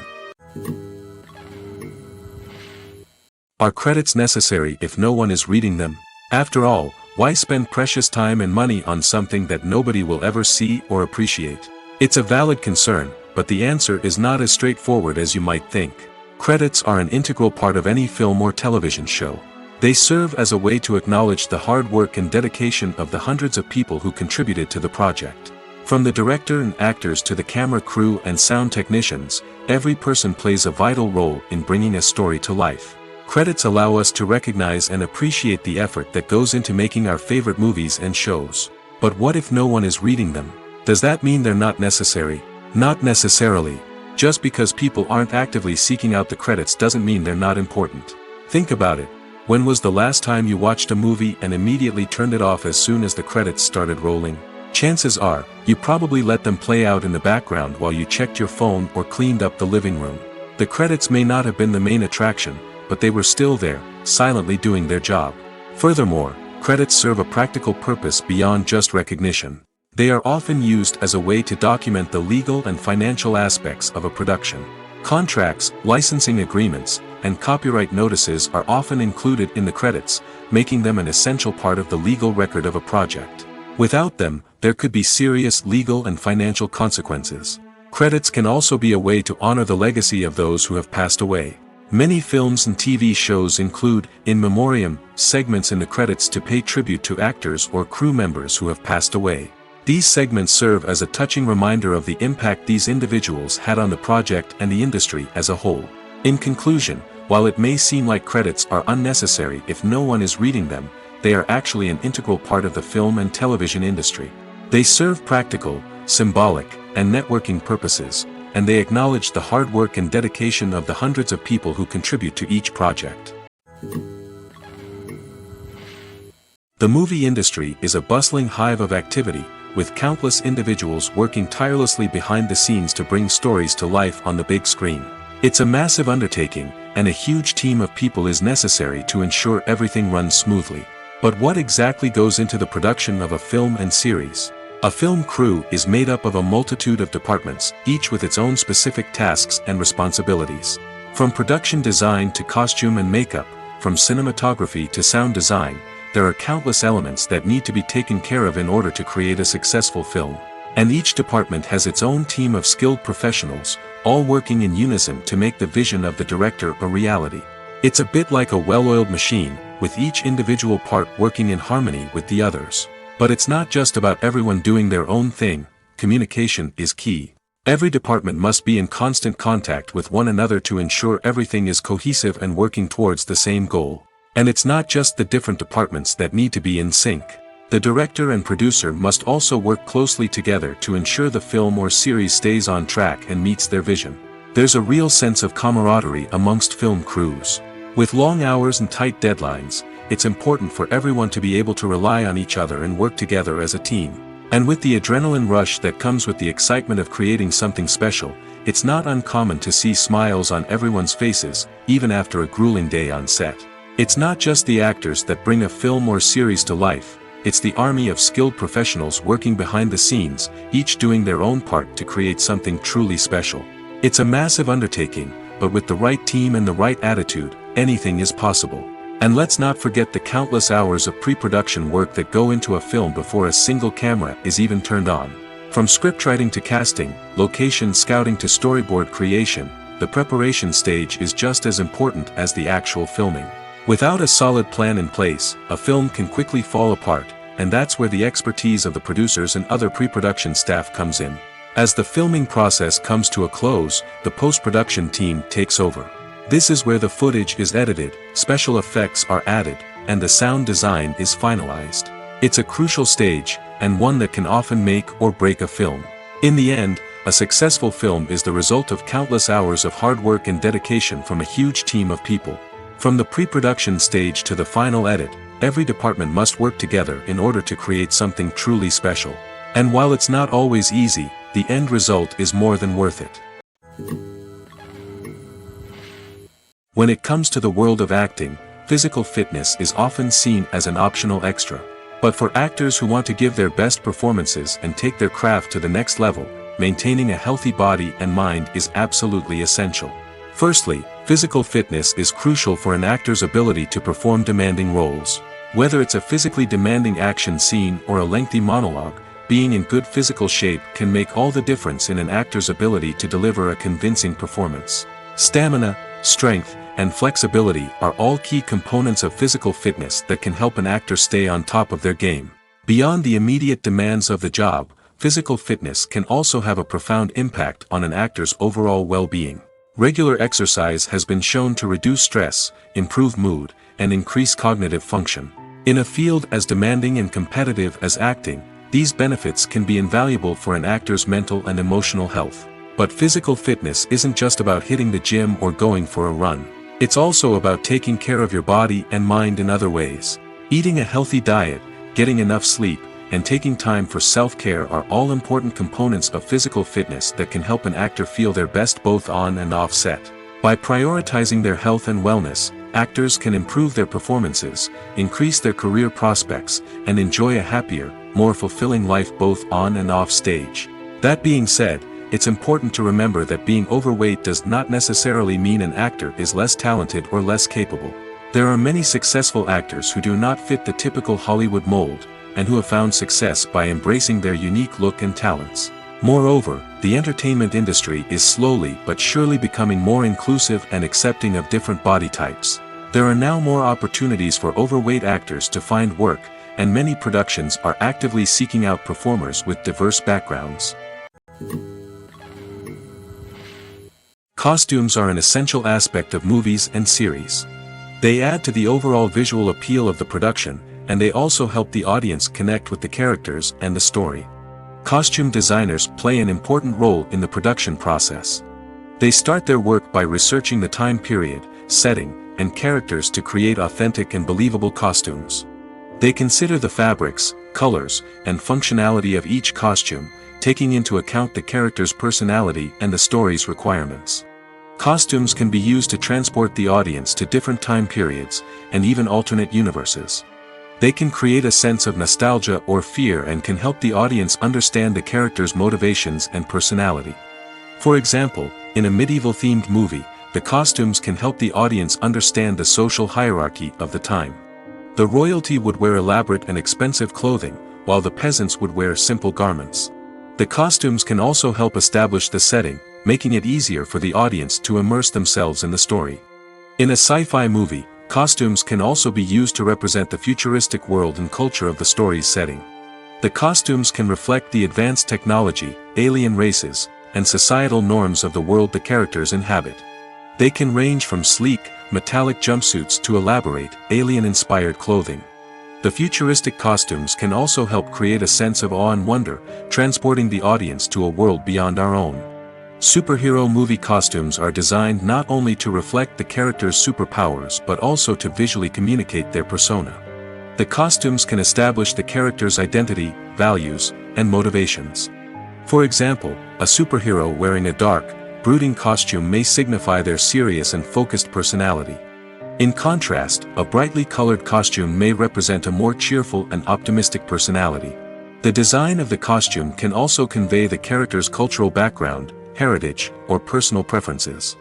Are credits necessary if no one is reading them? After all, why spend precious time and money on something that nobody will ever see or appreciate? It's a valid concern, but the answer is not as straightforward as you might think. Credits are an integral part of any film or television show. They serve as a way to acknowledge the hard work and dedication of the hundreds of people who contributed to the project. From the director and actors to the camera crew and sound technicians, every person plays a vital role in bringing a story to life. Credits allow us to recognize and appreciate the effort that goes into making our favorite movies and shows. But what if no one is reading them? Does that mean they're not necessary? Not necessarily. Just because people aren't actively seeking out the credits doesn't mean they're not important. Think about it. When was the last time you watched a movie and immediately turned it off as soon as the credits started rolling? Chances are, you probably let them play out in the background while you checked your phone or cleaned up the living room. The credits may not have been the main attraction, but they were still there, silently doing their job. Furthermore, credits serve a practical purpose beyond just recognition. They are often used as a way to document the legal and financial aspects of a production. Contracts, licensing agreements, and copyright notices are often included in the credits, making them an essential part of the legal record of a project. Without them, there could be serious legal and financial consequences. Credits can also be a way to honor the legacy of those who have passed away. Many films and TV shows include, in memoriam, segments in the credits to pay tribute to actors or crew members who have passed away. These segments serve as a touching reminder of the impact these individuals had on the project and the industry as a whole. In conclusion, while it may seem like credits are unnecessary if no one is reading them, they are actually an integral part of the film and television industry. They serve practical, symbolic, and networking purposes, and they acknowledge the hard work and dedication of the hundreds of people who contribute to each project. The movie industry is a bustling hive of activity, with countless individuals working tirelessly behind the scenes to bring stories to life on the big screen. It's a massive undertaking, and a huge team of people is necessary to ensure everything runs smoothly. But what exactly goes into the production of a film and series? A film crew is made up of a multitude of departments, each with its own specific tasks and responsibilities. From production design to costume and makeup, from cinematography to sound design, there are countless elements that need to be taken care of in order to create a successful film. And each department has its own team of skilled professionals, all working in unison to make the vision of the director a reality. It's a bit like a well-oiled machine, with each individual part working in harmony with the others. But it's not just about everyone doing their own thing. Communication is key. Every department must be in constant contact with one another to ensure everything is cohesive and working towards the same goal. And it's not just the different departments that need to be in sync. The director and producer must also work closely together to ensure the film or series stays on track and meets their vision. There's a real sense of camaraderie amongst film crews. With long hours and tight deadlines, it's important for everyone to be able to rely on each other and work together as a team. And with the adrenaline rush that comes with the excitement of creating something special, it's not uncommon to see smiles on everyone's faces, even after a grueling day on set. It's not just the actors that bring a film or series to life, it's the army of skilled professionals working behind the scenes, each doing their own part to create something truly special. It's a massive undertaking, but with the right team and the right attitude, anything is possible. And let's not forget the countless hours of pre-production work that go into a film before a single camera is even turned on. From scriptwriting to casting, location scouting to storyboard creation, the preparation stage is just as important as the actual filming. Without a solid plan in place, a film can quickly fall apart, and that's where the expertise of the producers and other pre-production staff comes in. As the filming process comes to a close, the post-production team takes over. This is where the footage is edited, special effects are added, and the sound design is finalized. It's a crucial stage, and one that can often make or break a film. In the end, a successful film is the result of countless hours of hard work and dedication from a huge team of people. From the pre-production stage to the final edit, every department must work together in order to create something truly special. And while it's not always easy, the end result is more than worth it. When it comes to the world of acting, physical fitness is often seen as an optional extra. But for actors who want to give their best performances and take their craft to the next level, maintaining a healthy body and mind is absolutely essential. Firstly, physical fitness is crucial for an actor's ability to perform demanding roles. Whether it's a physically demanding action scene or a lengthy monologue, being in good physical shape can make all the difference in an actor's ability to deliver a convincing performance. Stamina, strength, and flexibility are all key components of physical fitness that can help an actor stay on top of their game. Beyond the immediate demands of the job, physical fitness can also have a profound impact on an actor's overall well-being. Regular exercise has been shown to reduce stress, improve mood, and increase cognitive function. In a field as demanding and competitive as acting, these benefits can be invaluable for an actor's mental and emotional health. But physical fitness isn't just about hitting the gym or going for a run. It's also about taking care of your body and mind in other ways. Eating a healthy diet, getting enough sleep, and taking time for self-care are all important components of physical fitness that can help an actor feel their best both on and off set. By prioritizing their health and wellness, actors can improve their performances, increase their career prospects, and enjoy a happier, more fulfilling life both on and off stage. That being said, it's important to remember that being overweight does not necessarily mean an actor is less talented or less capable. There are many successful actors who do not fit the typical Hollywood mold, and who have found success by embracing their unique look and talents. Moreover, the entertainment industry is slowly but surely becoming more inclusive and accepting of different body types. There are now more opportunities for overweight actors to find work, and many productions are actively seeking out performers with diverse backgrounds. Costumes are an essential aspect of movies and series. They add to the overall visual appeal of the production, and they also help the audience connect with the characters and the story. Costume designers play an important role in the production process. They start their work by researching the time period, setting, and characters to create authentic and believable costumes. They consider the fabrics, colors, and functionality of each costume, taking into account the character's personality and the story's requirements. Costumes can be used to transport the audience to different time periods, and even alternate universes. They can create a sense of nostalgia or fear and can help the audience understand the character's motivations and personality. For example, in a medieval-themed movie, the costumes can help the audience understand the social hierarchy of the time. The royalty would wear elaborate and expensive clothing, while the peasants would wear simple garments. The costumes can also help establish the setting, making it easier for the audience to immerse themselves in the story. In a sci-fi movie, costumes can also be used to represent the futuristic world and culture of the story's setting. The costumes can reflect the advanced technology, alien races, and societal norms of the world the characters inhabit. They can range from sleek, metallic jumpsuits to elaborate, alien-inspired clothing. The futuristic costumes can also help create a sense of awe and wonder, transporting the audience to a world beyond our own. Superhero movie costumes are designed not only to reflect the character's superpowers but also to visually communicate their persona. The costumes can establish the character's identity, values, and motivations. For example, a superhero wearing a dark, brooding costume may signify their serious and focused personality. In contrast, a brightly colored costume may represent a more cheerful and optimistic personality. The design of the costume can also convey the character's cultural background, heritage, or personal preferences.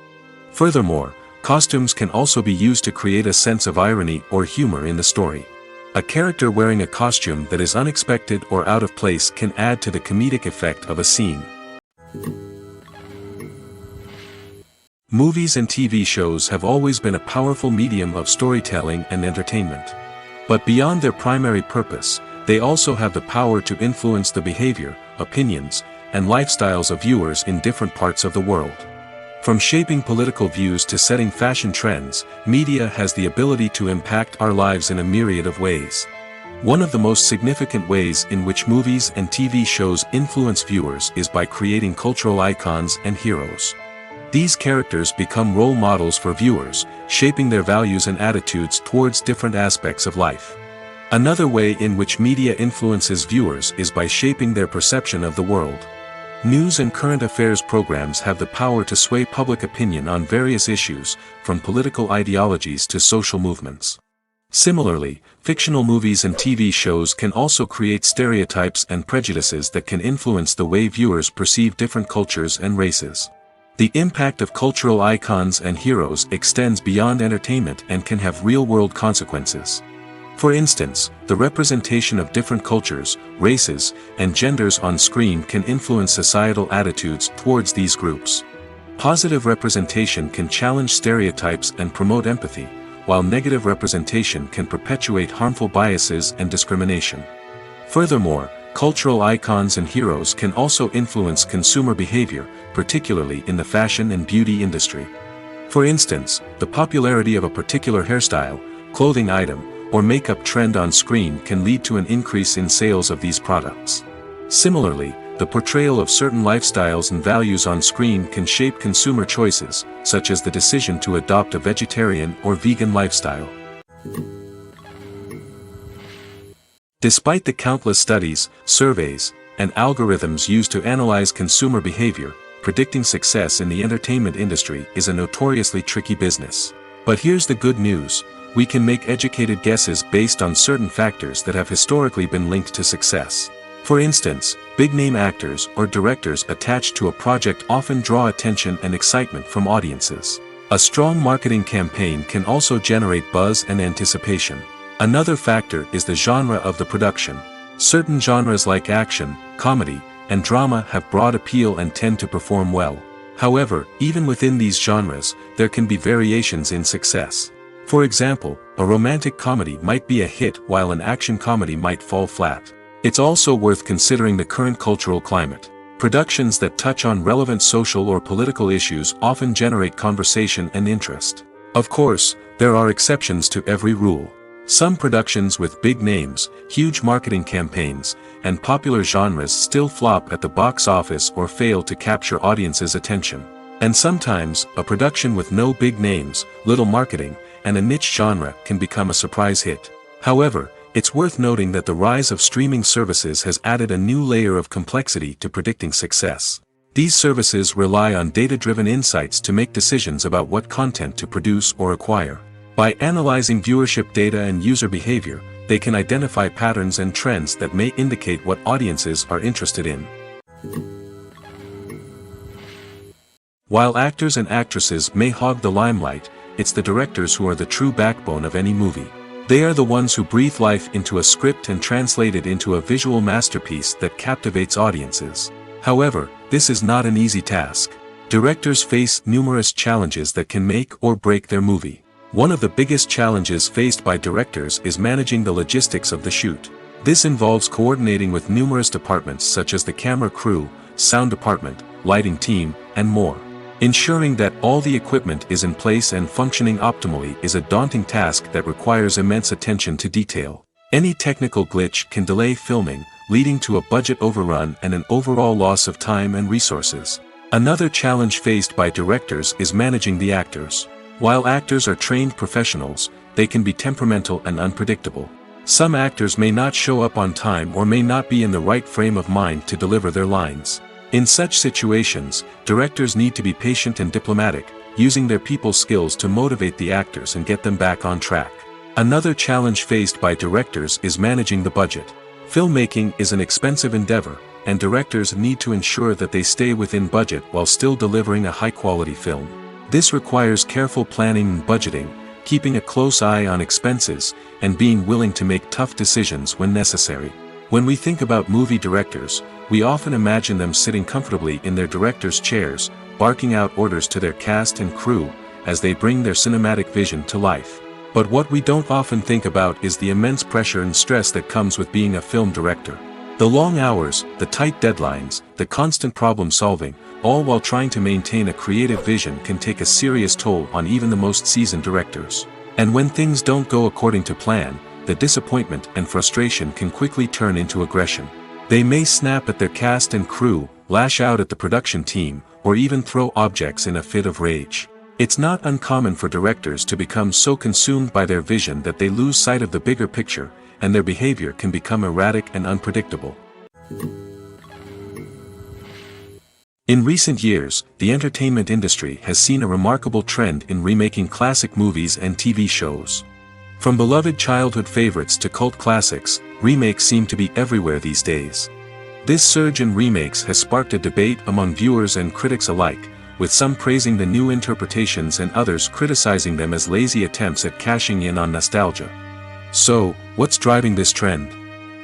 Furthermore, costumes can also be used to create a sense of irony or humor in the story. A character wearing a costume that is unexpected or out of place can add to the comedic effect of a scene. Movies and TV shows have always been a powerful medium of storytelling and entertainment. But beyond their primary purpose, they also have the power to influence the behavior, opinions, and lifestyles of viewers in different parts of the world. From shaping political views to setting fashion trends, media has the ability to impact our lives in a myriad of ways. One of the most significant ways in which movies and TV shows influence viewers is by creating cultural icons and heroes. These characters become role models for viewers, shaping their values and attitudes towards different aspects of life. Another way in which media influences viewers is by shaping their perception of the world. News and current affairs programs have the power to sway public opinion on various issues, from political ideologies to social movements. Similarly, fictional movies and TV shows can also create stereotypes and prejudices that can influence the way viewers perceive different cultures and races. The impact of cultural icons and heroes extends beyond entertainment and can have real-world consequences. For instance, the representation of different cultures, races, and genders on screen can influence societal attitudes towards these groups. Positive representation can challenge stereotypes and promote empathy, while negative representation can perpetuate harmful biases and discrimination. Furthermore, cultural icons and heroes can also influence consumer behavior, particularly in the fashion and beauty industry. For instance, the popularity of a particular hairstyle, clothing item, or makeup trend on screen can lead to an increase in sales of these products. Similarly, the portrayal of certain lifestyles and values on screen can shape consumer choices, such as the decision to adopt a vegetarian or vegan lifestyle. Despite the countless studies, surveys, and algorithms used to analyze consumer behavior, predicting success in the entertainment industry is a notoriously tricky business. But here's the good news: we can make educated guesses based on certain factors that have historically been linked to success. For instance, big-name actors or directors attached to a project often draw attention and excitement from audiences. A strong marketing campaign can also generate buzz and anticipation. Another factor is the genre of the production. Certain genres like action, comedy, and drama have broad appeal and tend to perform well. However, even within these genres, there can be variations in success. For example, a romantic comedy might be a hit while an action comedy might fall flat. It's also worth considering the current cultural climate. Productions that touch on relevant social or political issues often generate conversation and interest. Of course, there are exceptions to every rule. Some productions with big names, huge marketing campaigns, and popular genres still flop at the box office or fail to capture audiences' attention. And sometimes, a production with no big names, little marketing, and a niche genre can become a surprise hit. However, it's worth noting that the rise of streaming services has added a new layer of complexity to predicting success. These services rely on data-driven insights to make decisions about what content to produce or acquire. By analyzing viewership data and user behavior, they can identify patterns and trends that may indicate what audiences are interested in. While actors and actresses may hog the limelight, it's the directors who are the true backbone of any movie. They are the ones who breathe life into a script and translate it into a visual masterpiece that captivates audiences. However, this is not an easy task. Directors face numerous challenges that can make or break their movie. One of the biggest challenges faced by directors is managing the logistics of the shoot. This involves coordinating with numerous departments such as the camera crew, sound department, lighting team, and more. Ensuring that all the equipment is in place and functioning optimally is a daunting task that requires immense attention to detail. Any technical glitch can delay filming, leading to a budget overrun and an overall loss of time and resources. Another challenge faced by directors is managing the actors. While actors are trained professionals, they can be temperamental and unpredictable. Some actors may not show up on time or may not be in the right frame of mind to deliver their lines. In such situations, directors need to be patient and diplomatic, using their people skills to motivate the actors and get them back on track. Another challenge faced by directors is managing the budget. Filmmaking is an expensive endeavor, and directors need to ensure that they stay within budget while still delivering a high-quality film. This requires careful planning and budgeting, keeping a close eye on expenses, and being willing to make tough decisions when necessary. When we think about movie directors, we often imagine them sitting comfortably in their director's chairs, barking out orders to their cast and crew, as they bring their cinematic vision to life. But what we don't often think about is the immense pressure and stress that comes with being a film director. The long hours, the tight deadlines, the constant problem solving, all while trying to maintain a creative vision can take a serious toll on even the most seasoned directors. And when things don't go according to plan, the disappointment and frustration can quickly turn into aggression. They may snap at their cast and crew, lash out at the production team, or even throw objects in a fit of rage. It's not uncommon for directors to become so consumed by their vision that they lose sight of the bigger picture, and their behavior can become erratic and unpredictable. In recent years, the entertainment industry has seen a remarkable trend in remaking classic movies and TV shows. From beloved childhood favorites to cult classics, remakes seem to be everywhere these days. This surge in remakes has sparked a debate among viewers and critics alike, with some praising the new interpretations and others criticizing them as lazy attempts at cashing in on nostalgia. So, what's driving this trend?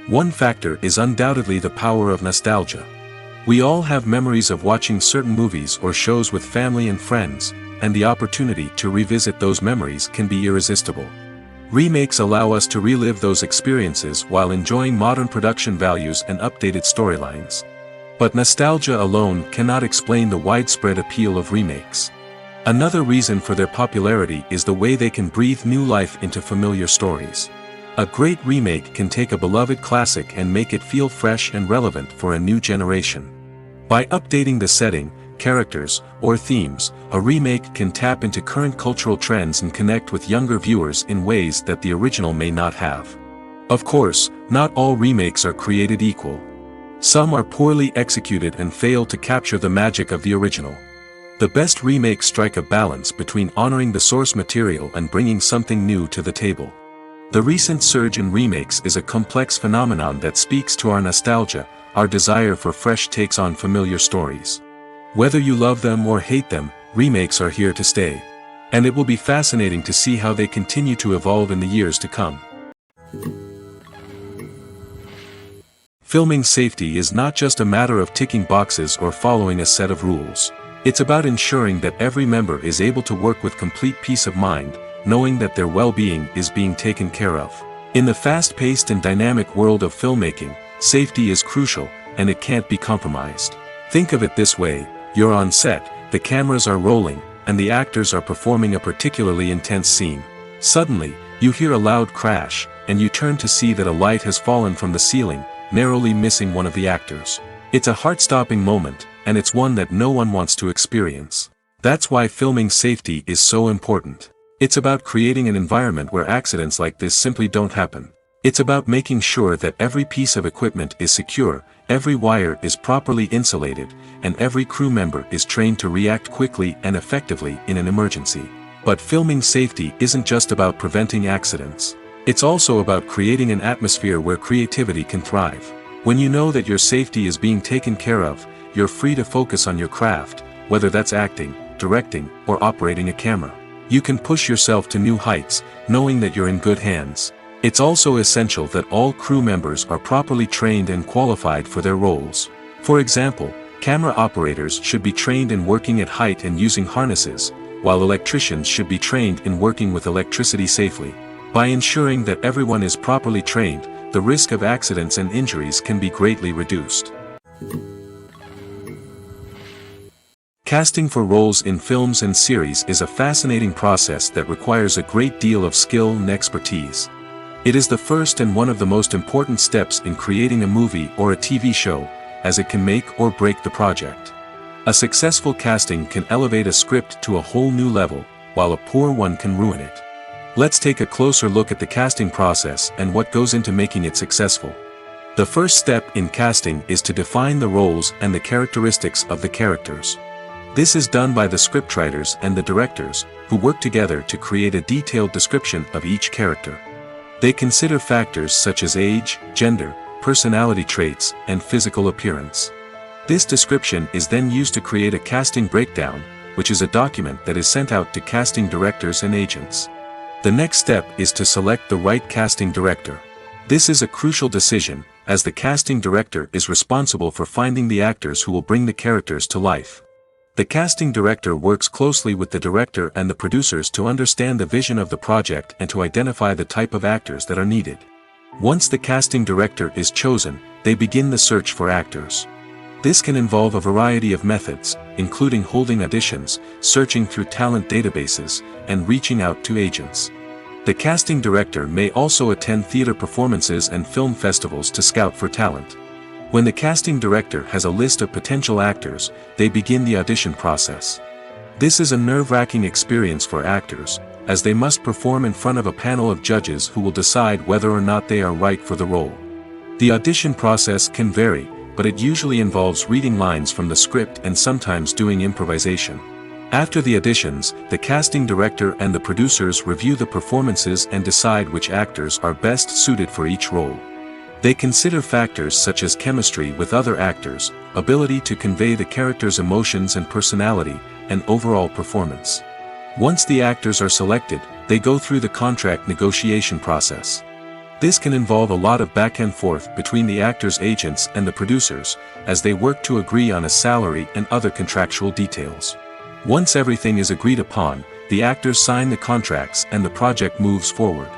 One factor is undoubtedly the power of nostalgia. We all have memories of watching certain movies or shows with family and friends, and the opportunity to revisit those memories can be irresistible. Remakes allow us to relive those experiences while enjoying modern production values and updated storylines. But nostalgia alone cannot explain the widespread appeal of remakes. Another reason for their popularity is the way they can breathe new life into familiar stories. A great remake can take a beloved classic and make it feel fresh and relevant for a new generation. By updating the setting, characters, or themes, a remake can tap into current cultural trends and connect with younger viewers in ways that the original may not have. Of course, not all remakes are created equal. Some are poorly executed and fail to capture the magic of the original. The best remakes strike a balance between honoring the source material and bringing something new to the table. The recent surge in remakes is a complex phenomenon that speaks to our nostalgia, our desire for fresh takes on familiar stories. Whether you love them or hate them, remakes are here to stay. And it will be fascinating to see how they continue to evolve in the years to come. Filming safety is not just a matter of ticking boxes or following a set of rules. It's about ensuring that every member is able to work with complete peace of mind, knowing that their well-being is being taken care of. In the fast-paced and dynamic world of filmmaking, safety is crucial, and it can't be compromised. Think of it this way: you're on set, the cameras are rolling, and the actors are performing a particularly intense scene. Suddenly, you hear a loud crash, and you turn to see that a light has fallen from the ceiling, narrowly missing one of the actors. It's a heart-stopping moment, and it's one that no one wants to experience. That's why filming safety is so important. It's about creating an environment where accidents like this simply don't happen. It's about making sure that every piece of equipment is secure, every wire is properly insulated, and every crew member is trained to react quickly and effectively in an emergency. But filming safety isn't just about preventing accidents. It's also about creating an atmosphere where creativity can thrive. When you know that your safety is being taken care of, you're free to focus on your craft, whether that's acting, directing, or operating a camera. You can push yourself to new heights, knowing that you're in good hands. It's also essential that all crew members are properly trained and qualified for their roles. For example, camera operators should be trained in working at height and using harnesses, while electricians should be trained in working with electricity safely. By ensuring that everyone is properly trained, the risk of accidents and injuries can be greatly reduced. Casting for roles in films and series is a fascinating process that requires a great deal of skill and expertise. It is the first and one of the most important steps in creating a movie or a TV show, as it can make or break the project. A successful casting can elevate a script to a whole new level, while a poor one can ruin it. Let's take a closer look at the casting process and what goes into making it successful. The first step in casting is to define the roles and the characteristics of the characters. This is done by the scriptwriters and the directors, who work together to create a detailed description of each character. They consider factors such as age, gender, personality traits, and physical appearance. This description is then used to create a casting breakdown, which is a document that is sent out to casting directors and agents. The next step is to select the right casting director. This is a crucial decision, as the casting director is responsible for finding the actors who will bring the characters to life. The casting director works closely with the director and the producers to understand the vision of the project and to identify the type of actors that are needed. Once the casting director is chosen, they begin the search for actors. This can involve a variety of methods, including holding auditions, searching through talent databases, and reaching out to agents. The casting director may also attend theater performances and film festivals to scout for talent. When the casting director has a list of potential actors, they begin the audition process. This is a nerve-wracking experience for actors, as they must perform in front of a panel of judges who will decide whether or not they are right for the role. The audition process can vary, but it usually involves reading lines from the script and sometimes doing improvisation. After the auditions, the casting director and the producers review the performances and decide which actors are best suited for each role. They consider factors such as chemistry with other actors, ability to convey the character's emotions and personality, and overall performance. Once the actors are selected, they go through the contract negotiation process. This can involve a lot of back and forth between the actors' agents and the producers, as they work to agree on a salary and other contractual details. Once everything is agreed upon, the actors sign the contracts and the project moves forward.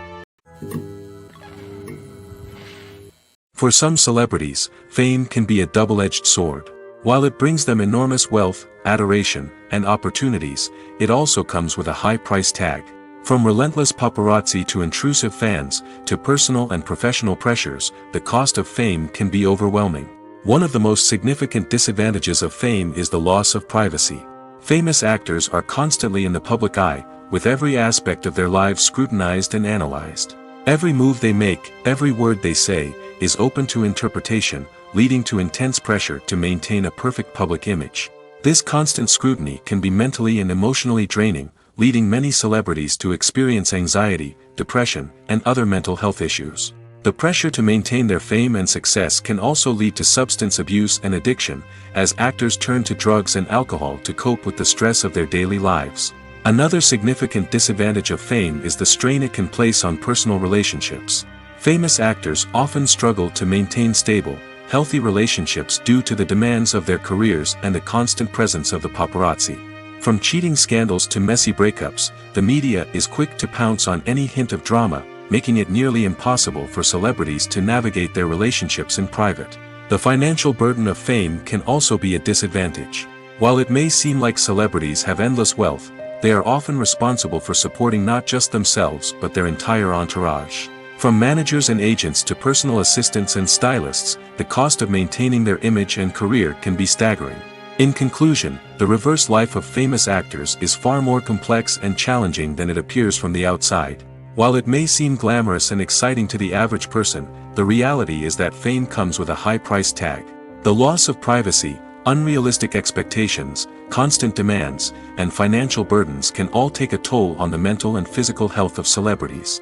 For some celebrities, fame can be a double-edged sword. While it brings them enormous wealth, adoration, and opportunities, it also comes with a high price tag. From relentless paparazzi to intrusive fans, to personal and professional pressures, the cost of fame can be overwhelming. One of the most significant disadvantages of fame is the loss of privacy. Famous actors are constantly in the public eye, with every aspect of their lives scrutinized and analyzed. Every move they make, every word they say, is open to interpretation, leading to intense pressure to maintain a perfect public image. This constant scrutiny can be mentally and emotionally draining, leading many celebrities to experience anxiety, depression, and other mental health issues. The pressure to maintain their fame and success can also lead to substance abuse and addiction, as actors turn to drugs and alcohol to cope with the stress of their daily lives. Another significant disadvantage of fame is the strain it can place on personal relationships. Famous actors often struggle to maintain stable, healthy relationships due to the demands of their careers and the constant presence of the paparazzi. From cheating scandals to messy breakups, the media is quick to pounce on any hint of drama, making it nearly impossible for celebrities to navigate their relationships in private. The financial burden of fame can also be a disadvantage. While it may seem like celebrities have endless wealth, they are often responsible for supporting not just themselves but their entire entourage. From managers and agents to personal assistants and stylists, the cost of maintaining their image and career can be staggering. In conclusion, the reverse life of famous actors is far more complex and challenging than it appears from the outside. While it may seem glamorous and exciting to the average person, the reality is that fame comes with a high price tag. The loss of privacy, unrealistic expectations, constant demands, and financial burdens can all take a toll on the mental and physical health of celebrities.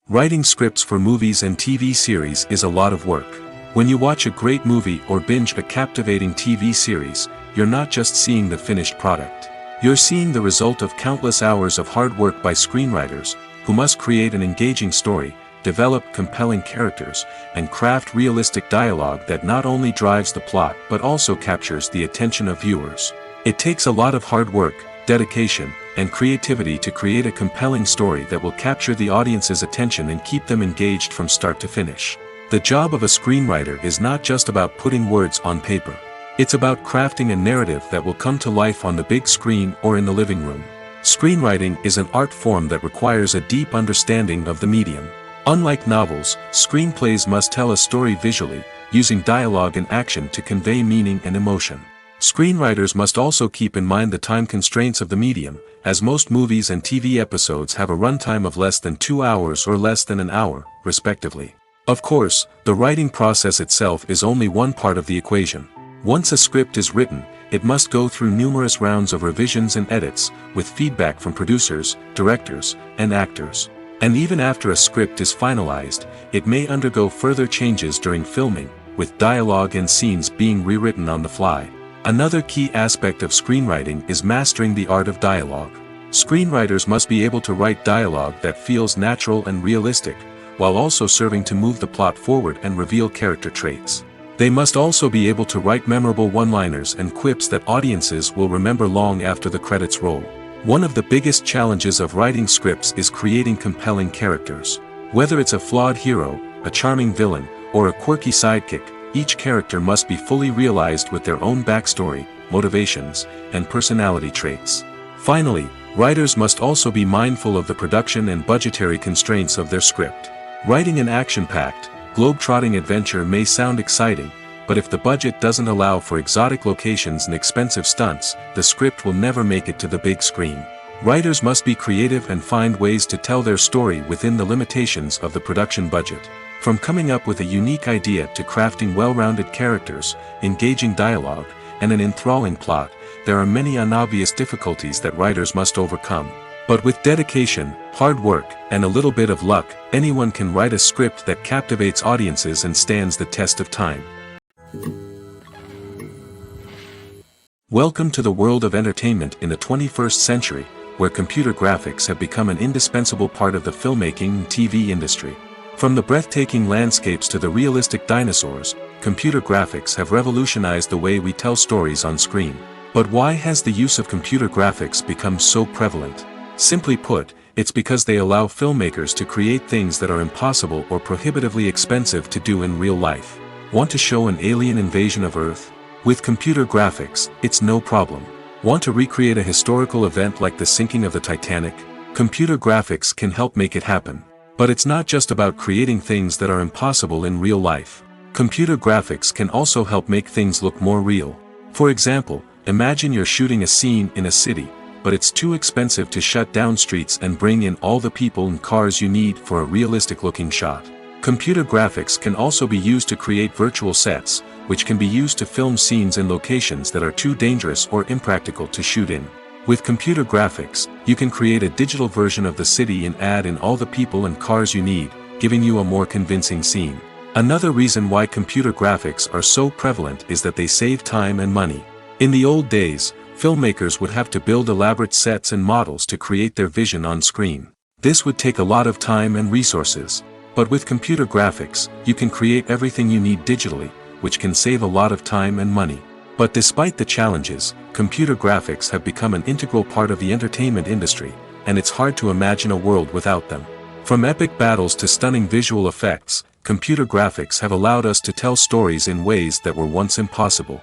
Writing scripts for movies and TV series is a lot of work. When you watch a great movie or binge a captivating TV series, you're not just seeing the finished product. You're seeing the result of countless hours of hard work by screenwriters, who must create an engaging story, develop compelling characters, and craft realistic dialogue that not only drives the plot but also captures the attention of viewers. It takes a lot of hard work, dedication, and creativity to create a compelling story that will capture the audience's attention and keep them engaged from start to finish. The job of a screenwriter is not just about putting words on paper. It's about crafting a narrative that will come to life on the big screen or in the living room. Screenwriting is an art form that requires a deep understanding of the medium. Unlike novels, screenplays must tell a story visually, using dialogue and action to convey meaning and emotion. Screenwriters must also keep in mind the time constraints of the medium, as most movies and TV episodes have a runtime of less than 2 hours or less than an hour, respectively. Of course, the writing process itself is only one part of the equation. Once a script is written, it must go through numerous rounds of revisions and edits, with feedback from producers, directors, and actors. And even after a script is finalized, it may undergo further changes during filming, with dialogue and scenes being rewritten on the fly. Another key aspect of screenwriting is mastering the art of dialogue. Screenwriters must be able to write dialogue that feels natural and realistic, while also serving to move the plot forward and reveal character traits. They must also be able to write memorable one-liners and quips that audiences will remember long after the credits roll. One of the biggest challenges of writing scripts is creating compelling characters. Whether it's a flawed hero, a charming villain, or a quirky sidekick, each character must be fully realized with their own backstory, motivations, and personality traits. Finally, writers must also be mindful of the production and budgetary constraints of their script. Writing an action-packed, globe-trotting adventure may sound exciting, but if the budget doesn't allow for exotic locations and expensive stunts, the script will never make it to the big screen. Writers must be creative and find ways to tell their story within the limitations of the production budget. From coming up with a unique idea to crafting well-rounded characters, engaging dialogue, and an enthralling plot, there are many unobvious difficulties that writers must overcome. But with dedication, hard work, and a little bit of luck, anyone can write a script that captivates audiences and stands the test of time. Welcome to the world of entertainment in the 21st century, where computer graphics have become an indispensable part of the filmmaking and TV industry. From the breathtaking landscapes to the realistic dinosaurs, computer graphics have revolutionized the way we tell stories on screen. But why has the use of computer graphics become so prevalent? Simply put, it's because they allow filmmakers to create things that are impossible or prohibitively expensive to do in real life. Want to show an alien invasion of Earth? With computer graphics, it's no problem. Want to recreate a historical event like the sinking of the Titanic? Computer graphics can help make it happen. But it's not just about creating things that are impossible in real life. Computer graphics can also help make things look more real. For example, imagine you're shooting a scene in a city, but it's too expensive to shut down streets and bring in all the people and cars you need for a realistic-looking shot. Computer graphics can also be used to create virtual sets, which can be used to film scenes in locations that are too dangerous or impractical to shoot in. With computer graphics, you can create a digital version of the city and add in all the people and cars you need, giving you a more convincing scene. Another reason why computer graphics are so prevalent is that they save time and money. In the old days, filmmakers would have to build elaborate sets and models to create their vision on screen. This would take a lot of time and resources. But with computer graphics, you can create everything you need digitally, which can save a lot of time and money. But despite the challenges, computer graphics have become an integral part of the entertainment industry, and it's hard to imagine a world without them. From epic battles to stunning visual effects, computer graphics have allowed us to tell stories in ways that were once impossible.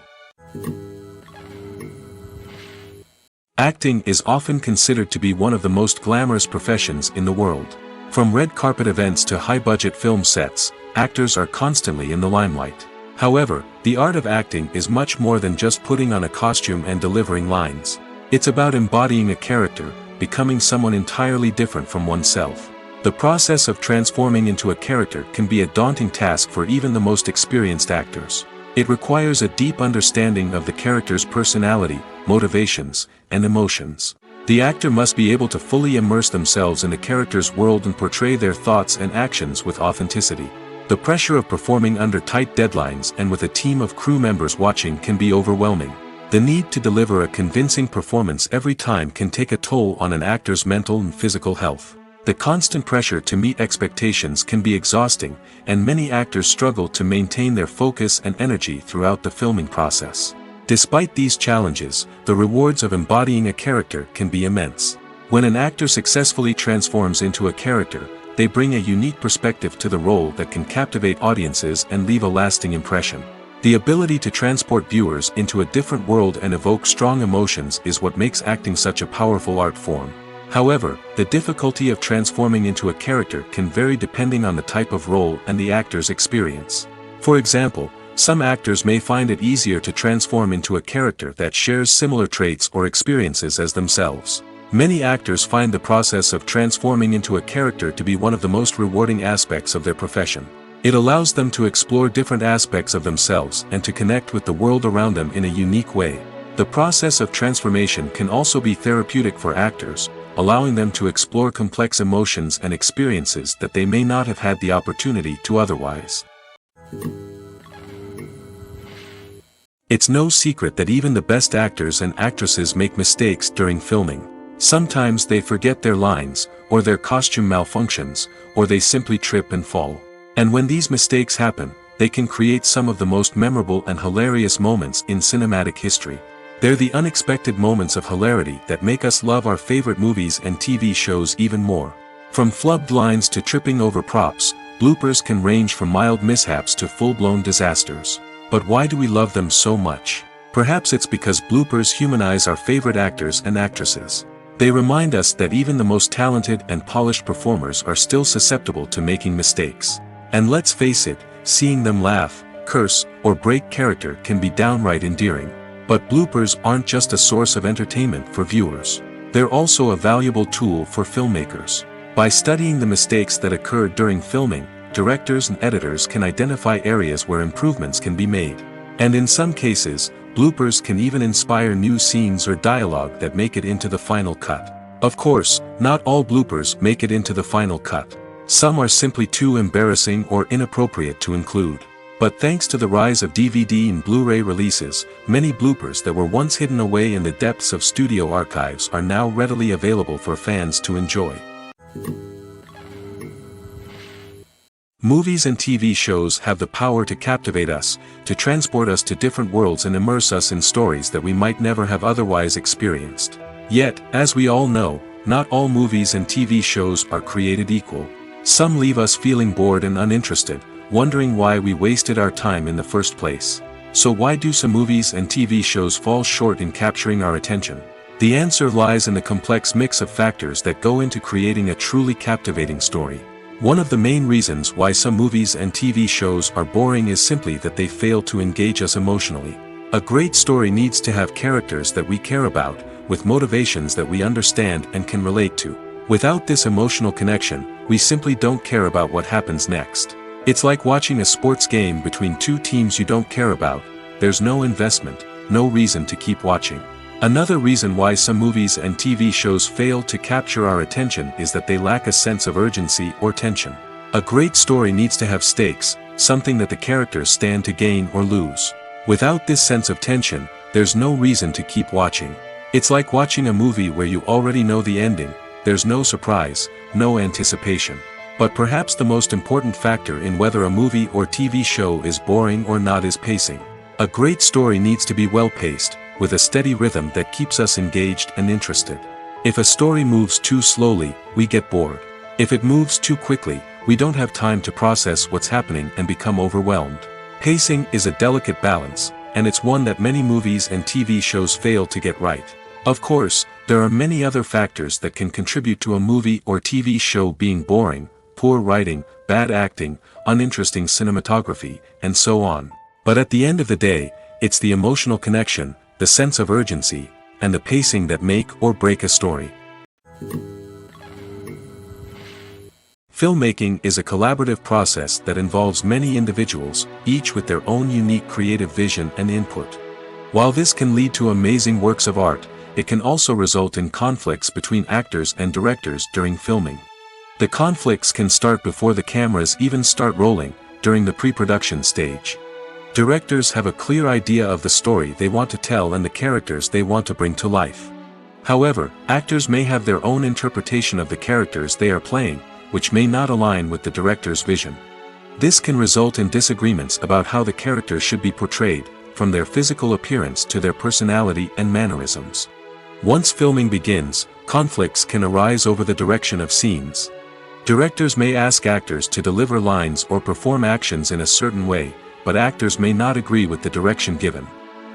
Acting is often considered to be one of the most glamorous professions in the world. From red carpet events to high-budget film sets, actors are constantly in the limelight. However, the art of acting is much more than just putting on a costume and delivering lines. It's about embodying a character, becoming someone entirely different from oneself. The process of transforming into a character can be a daunting task for even the most experienced actors. It requires a deep understanding of the character's personality, motivations, and emotions. The actor must be able to fully immerse themselves in the character's world and portray their thoughts and actions with authenticity. The pressure of performing under tight deadlines and with a team of crew members watching can be overwhelming. The need to deliver a convincing performance every time can take a toll on an actor's mental and physical health. The constant pressure to meet expectations can be exhausting, and many actors struggle to maintain their focus and energy throughout the filming process. Despite these challenges, the rewards of embodying a character can be immense. When an actor successfully transforms into a character, they bring a unique perspective to the role that can captivate audiences and leave a lasting impression. The ability to transport viewers into a different world and evoke strong emotions is what makes acting such a powerful art form. However, the difficulty of transforming into a character can vary depending on the type of role and the actor's experience. For example, some actors may find it easier to transform into a character that shares similar traits or experiences as themselves. Many actors find the process of transforming into a character to be one of the most rewarding aspects of their profession. It allows them to explore different aspects of themselves and to connect with the world around them in a unique way. The process of transformation can also be therapeutic for actors, allowing them to explore complex emotions and experiences that they may not have had the opportunity to otherwise. It's no secret that even the best actors and actresses make mistakes during filming. Sometimes they forget their lines, or their costume malfunctions, or they simply trip and fall. And when these mistakes happen, they can create some of the most memorable and hilarious moments in cinematic history. They're the unexpected moments of hilarity that make us love our favorite movies and TV shows even more. From flubbed lines to tripping over props, bloopers can range from mild mishaps to full-blown disasters. But why do we love them so much? Perhaps it's because bloopers humanize our favorite actors and actresses. They remind us that even the most talented and polished performers are still susceptible to making mistakes. And let's face it, seeing them laugh, curse, or break character can be downright endearing. But bloopers aren't just a source of entertainment for viewers. They're also a valuable tool for filmmakers. By studying the mistakes that occurred during filming, directors and editors can identify areas where improvements can be made. And in some cases, bloopers can even inspire new scenes or dialogue that make it into the final cut. Of course, not all bloopers make it into the final cut. Some are simply too embarrassing or inappropriate to include. But thanks to the rise of DVD and Blu-ray releases, many bloopers that were once hidden away in the depths of studio archives are now readily available for fans to enjoy. Movies and TV shows have the power to captivate us, to transport us to different worlds and immerse us in stories that we might never have otherwise experienced. Yet, as we all know, not all movies and TV shows are created equal. Some leave us feeling bored and uninterested, wondering why we wasted our time in the first place. So why do some movies and TV shows fall short in capturing our attention? The answer lies in the complex mix of factors that go into creating a truly captivating story. One of the main reasons why some movies and TV shows are boring is simply that they fail to engage us emotionally. A great story needs to have characters that we care about, with motivations that we understand and can relate to. Without this emotional connection, we simply don't care about what happens next. It's like watching a sports game between two teams you don't care about. There's no investment, no reason to keep watching. Another reason why some movies and TV shows fail to capture our attention is that they lack a sense of urgency or tension. A great story needs to have stakes, something that the characters stand to gain or lose. Without this sense of tension, there's no reason to keep watching. It's like watching a movie where you already know the ending. There's no surprise, no anticipation. But perhaps the most important factor in whether a movie or TV show is boring or not is pacing. A great story needs to be well-paced, with a steady rhythm that keeps us engaged and interested. If a story moves too slowly, we get bored. If it moves too quickly, we don't have time to process what's happening and become overwhelmed. Pacing is a delicate balance, and it's one that many movies and TV shows fail to get right. Of course, there are many other factors that can contribute to a movie or TV show being boring: poor writing, bad acting, uninteresting cinematography, and so on. But at the end of the day, it's the emotional connection, the sense of urgency, and the pacing that make or break a story. Filmmaking is a collaborative process that involves many individuals, each with their own unique creative vision and input. While this can lead to amazing works of art, it can also result in conflicts between actors and directors during filming. The conflicts can start before the cameras even start rolling, during the pre-production stage. Directors have a clear idea of the story they want to tell and the characters they want to bring to life. However, actors may have their own interpretation of the characters they are playing, which may not align with the director's vision. This can result in disagreements about how the characters should be portrayed, from their physical appearance to their personality and mannerisms. Once filming begins, conflicts can arise over the direction of scenes. Directors may ask actors to deliver lines or perform actions in a certain way, but actors may not agree with the direction given.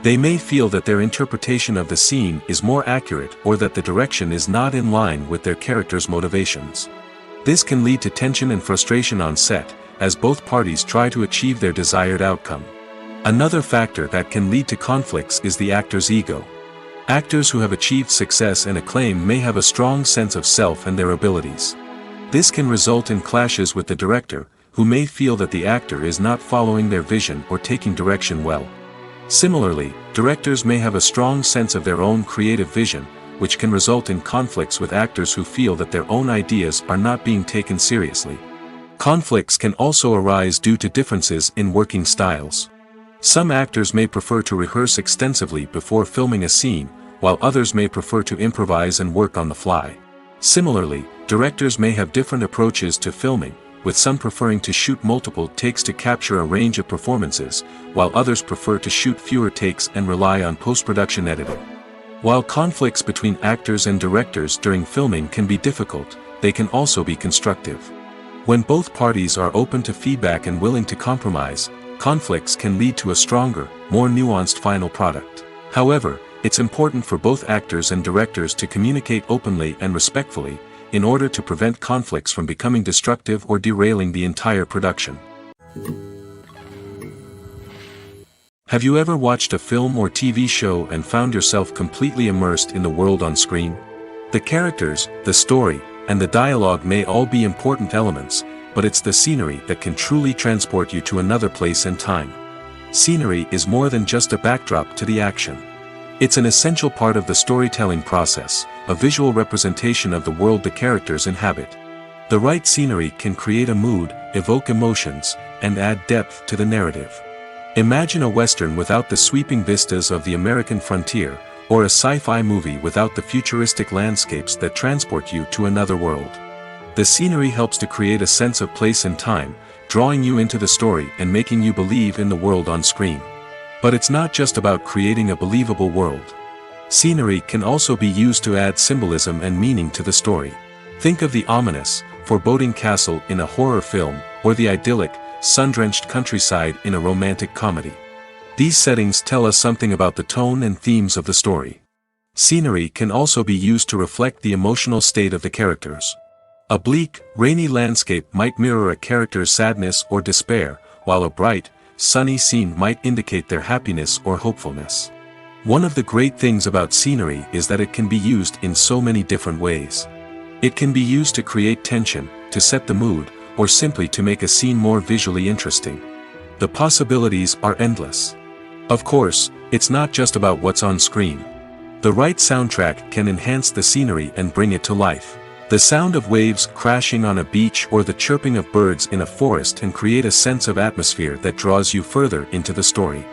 They may feel that their interpretation of the scene is more accurate or that the direction is not in line with their character's motivations. This can lead to tension and frustration on set, as both parties try to achieve their desired outcome. Another factor that can lead to conflicts is the actor's ego. Actors who have achieved success and acclaim may have a strong sense of self and their abilities. This can result in clashes with the director, who may feel that the actor is not following their vision or taking direction well. Similarly, directors may have a strong sense of their own creative vision, which can result in conflicts with actors who feel that their own ideas are not being taken seriously. Conflicts can also arise due to differences in working styles. Some actors may prefer to rehearse extensively before filming a scene, while others may prefer to improvise and work on the fly. Similarly, directors may have different approaches to filming, with some preferring to shoot multiple takes to capture a range of performances, while others prefer to shoot fewer takes and rely on post-production editing. While conflicts between actors and directors during filming can be difficult, they can also be constructive. When both parties are open to feedback and willing to compromise, conflicts can lead to a stronger, more nuanced final product. However, it's important for both actors and directors to communicate openly and respectfully, in order to prevent conflicts from becoming destructive or derailing the entire production. Have you ever watched a film or TV show and found yourself completely immersed in the world on screen? The characters, the story, and the dialogue may all be important elements, but it's the scenery that can truly transport you to another place and time. Scenery is more than just a backdrop to the action. It's an essential part of the storytelling process, a visual representation of the world the characters inhabit. The right scenery can create a mood, evoke emotions, and add depth to the narrative. Imagine a Western without the sweeping vistas of the American frontier, or a sci-fi movie without the futuristic landscapes that transport you to another world. The scenery helps to create a sense of place and time, drawing you into the story and making you believe in the world on screen. But it's not just about creating a believable world. Scenery can also be used to add symbolism and meaning to the story. Think of the ominous, foreboding castle in a horror film, or the idyllic, sun-drenched countryside in a romantic comedy. These settings tell us something about the tone and themes of the story. Scenery can also be used to reflect the emotional state of the characters. A bleak, rainy landscape might mirror a character's sadness or despair, while a bright, sunny scene might indicate their happiness or hopefulness. One of the great things about scenery is that it can be used in so many different ways. It can be used to create tension, to set the mood, or simply to make a scene more visually interesting. The possibilities are endless. Of course, it's not just about what's on screen. The right soundtrack can enhance the scenery and bring it to life. The sound of waves crashing on a beach or the chirping of birds in a forest can create a sense of atmosphere that draws you further into the story.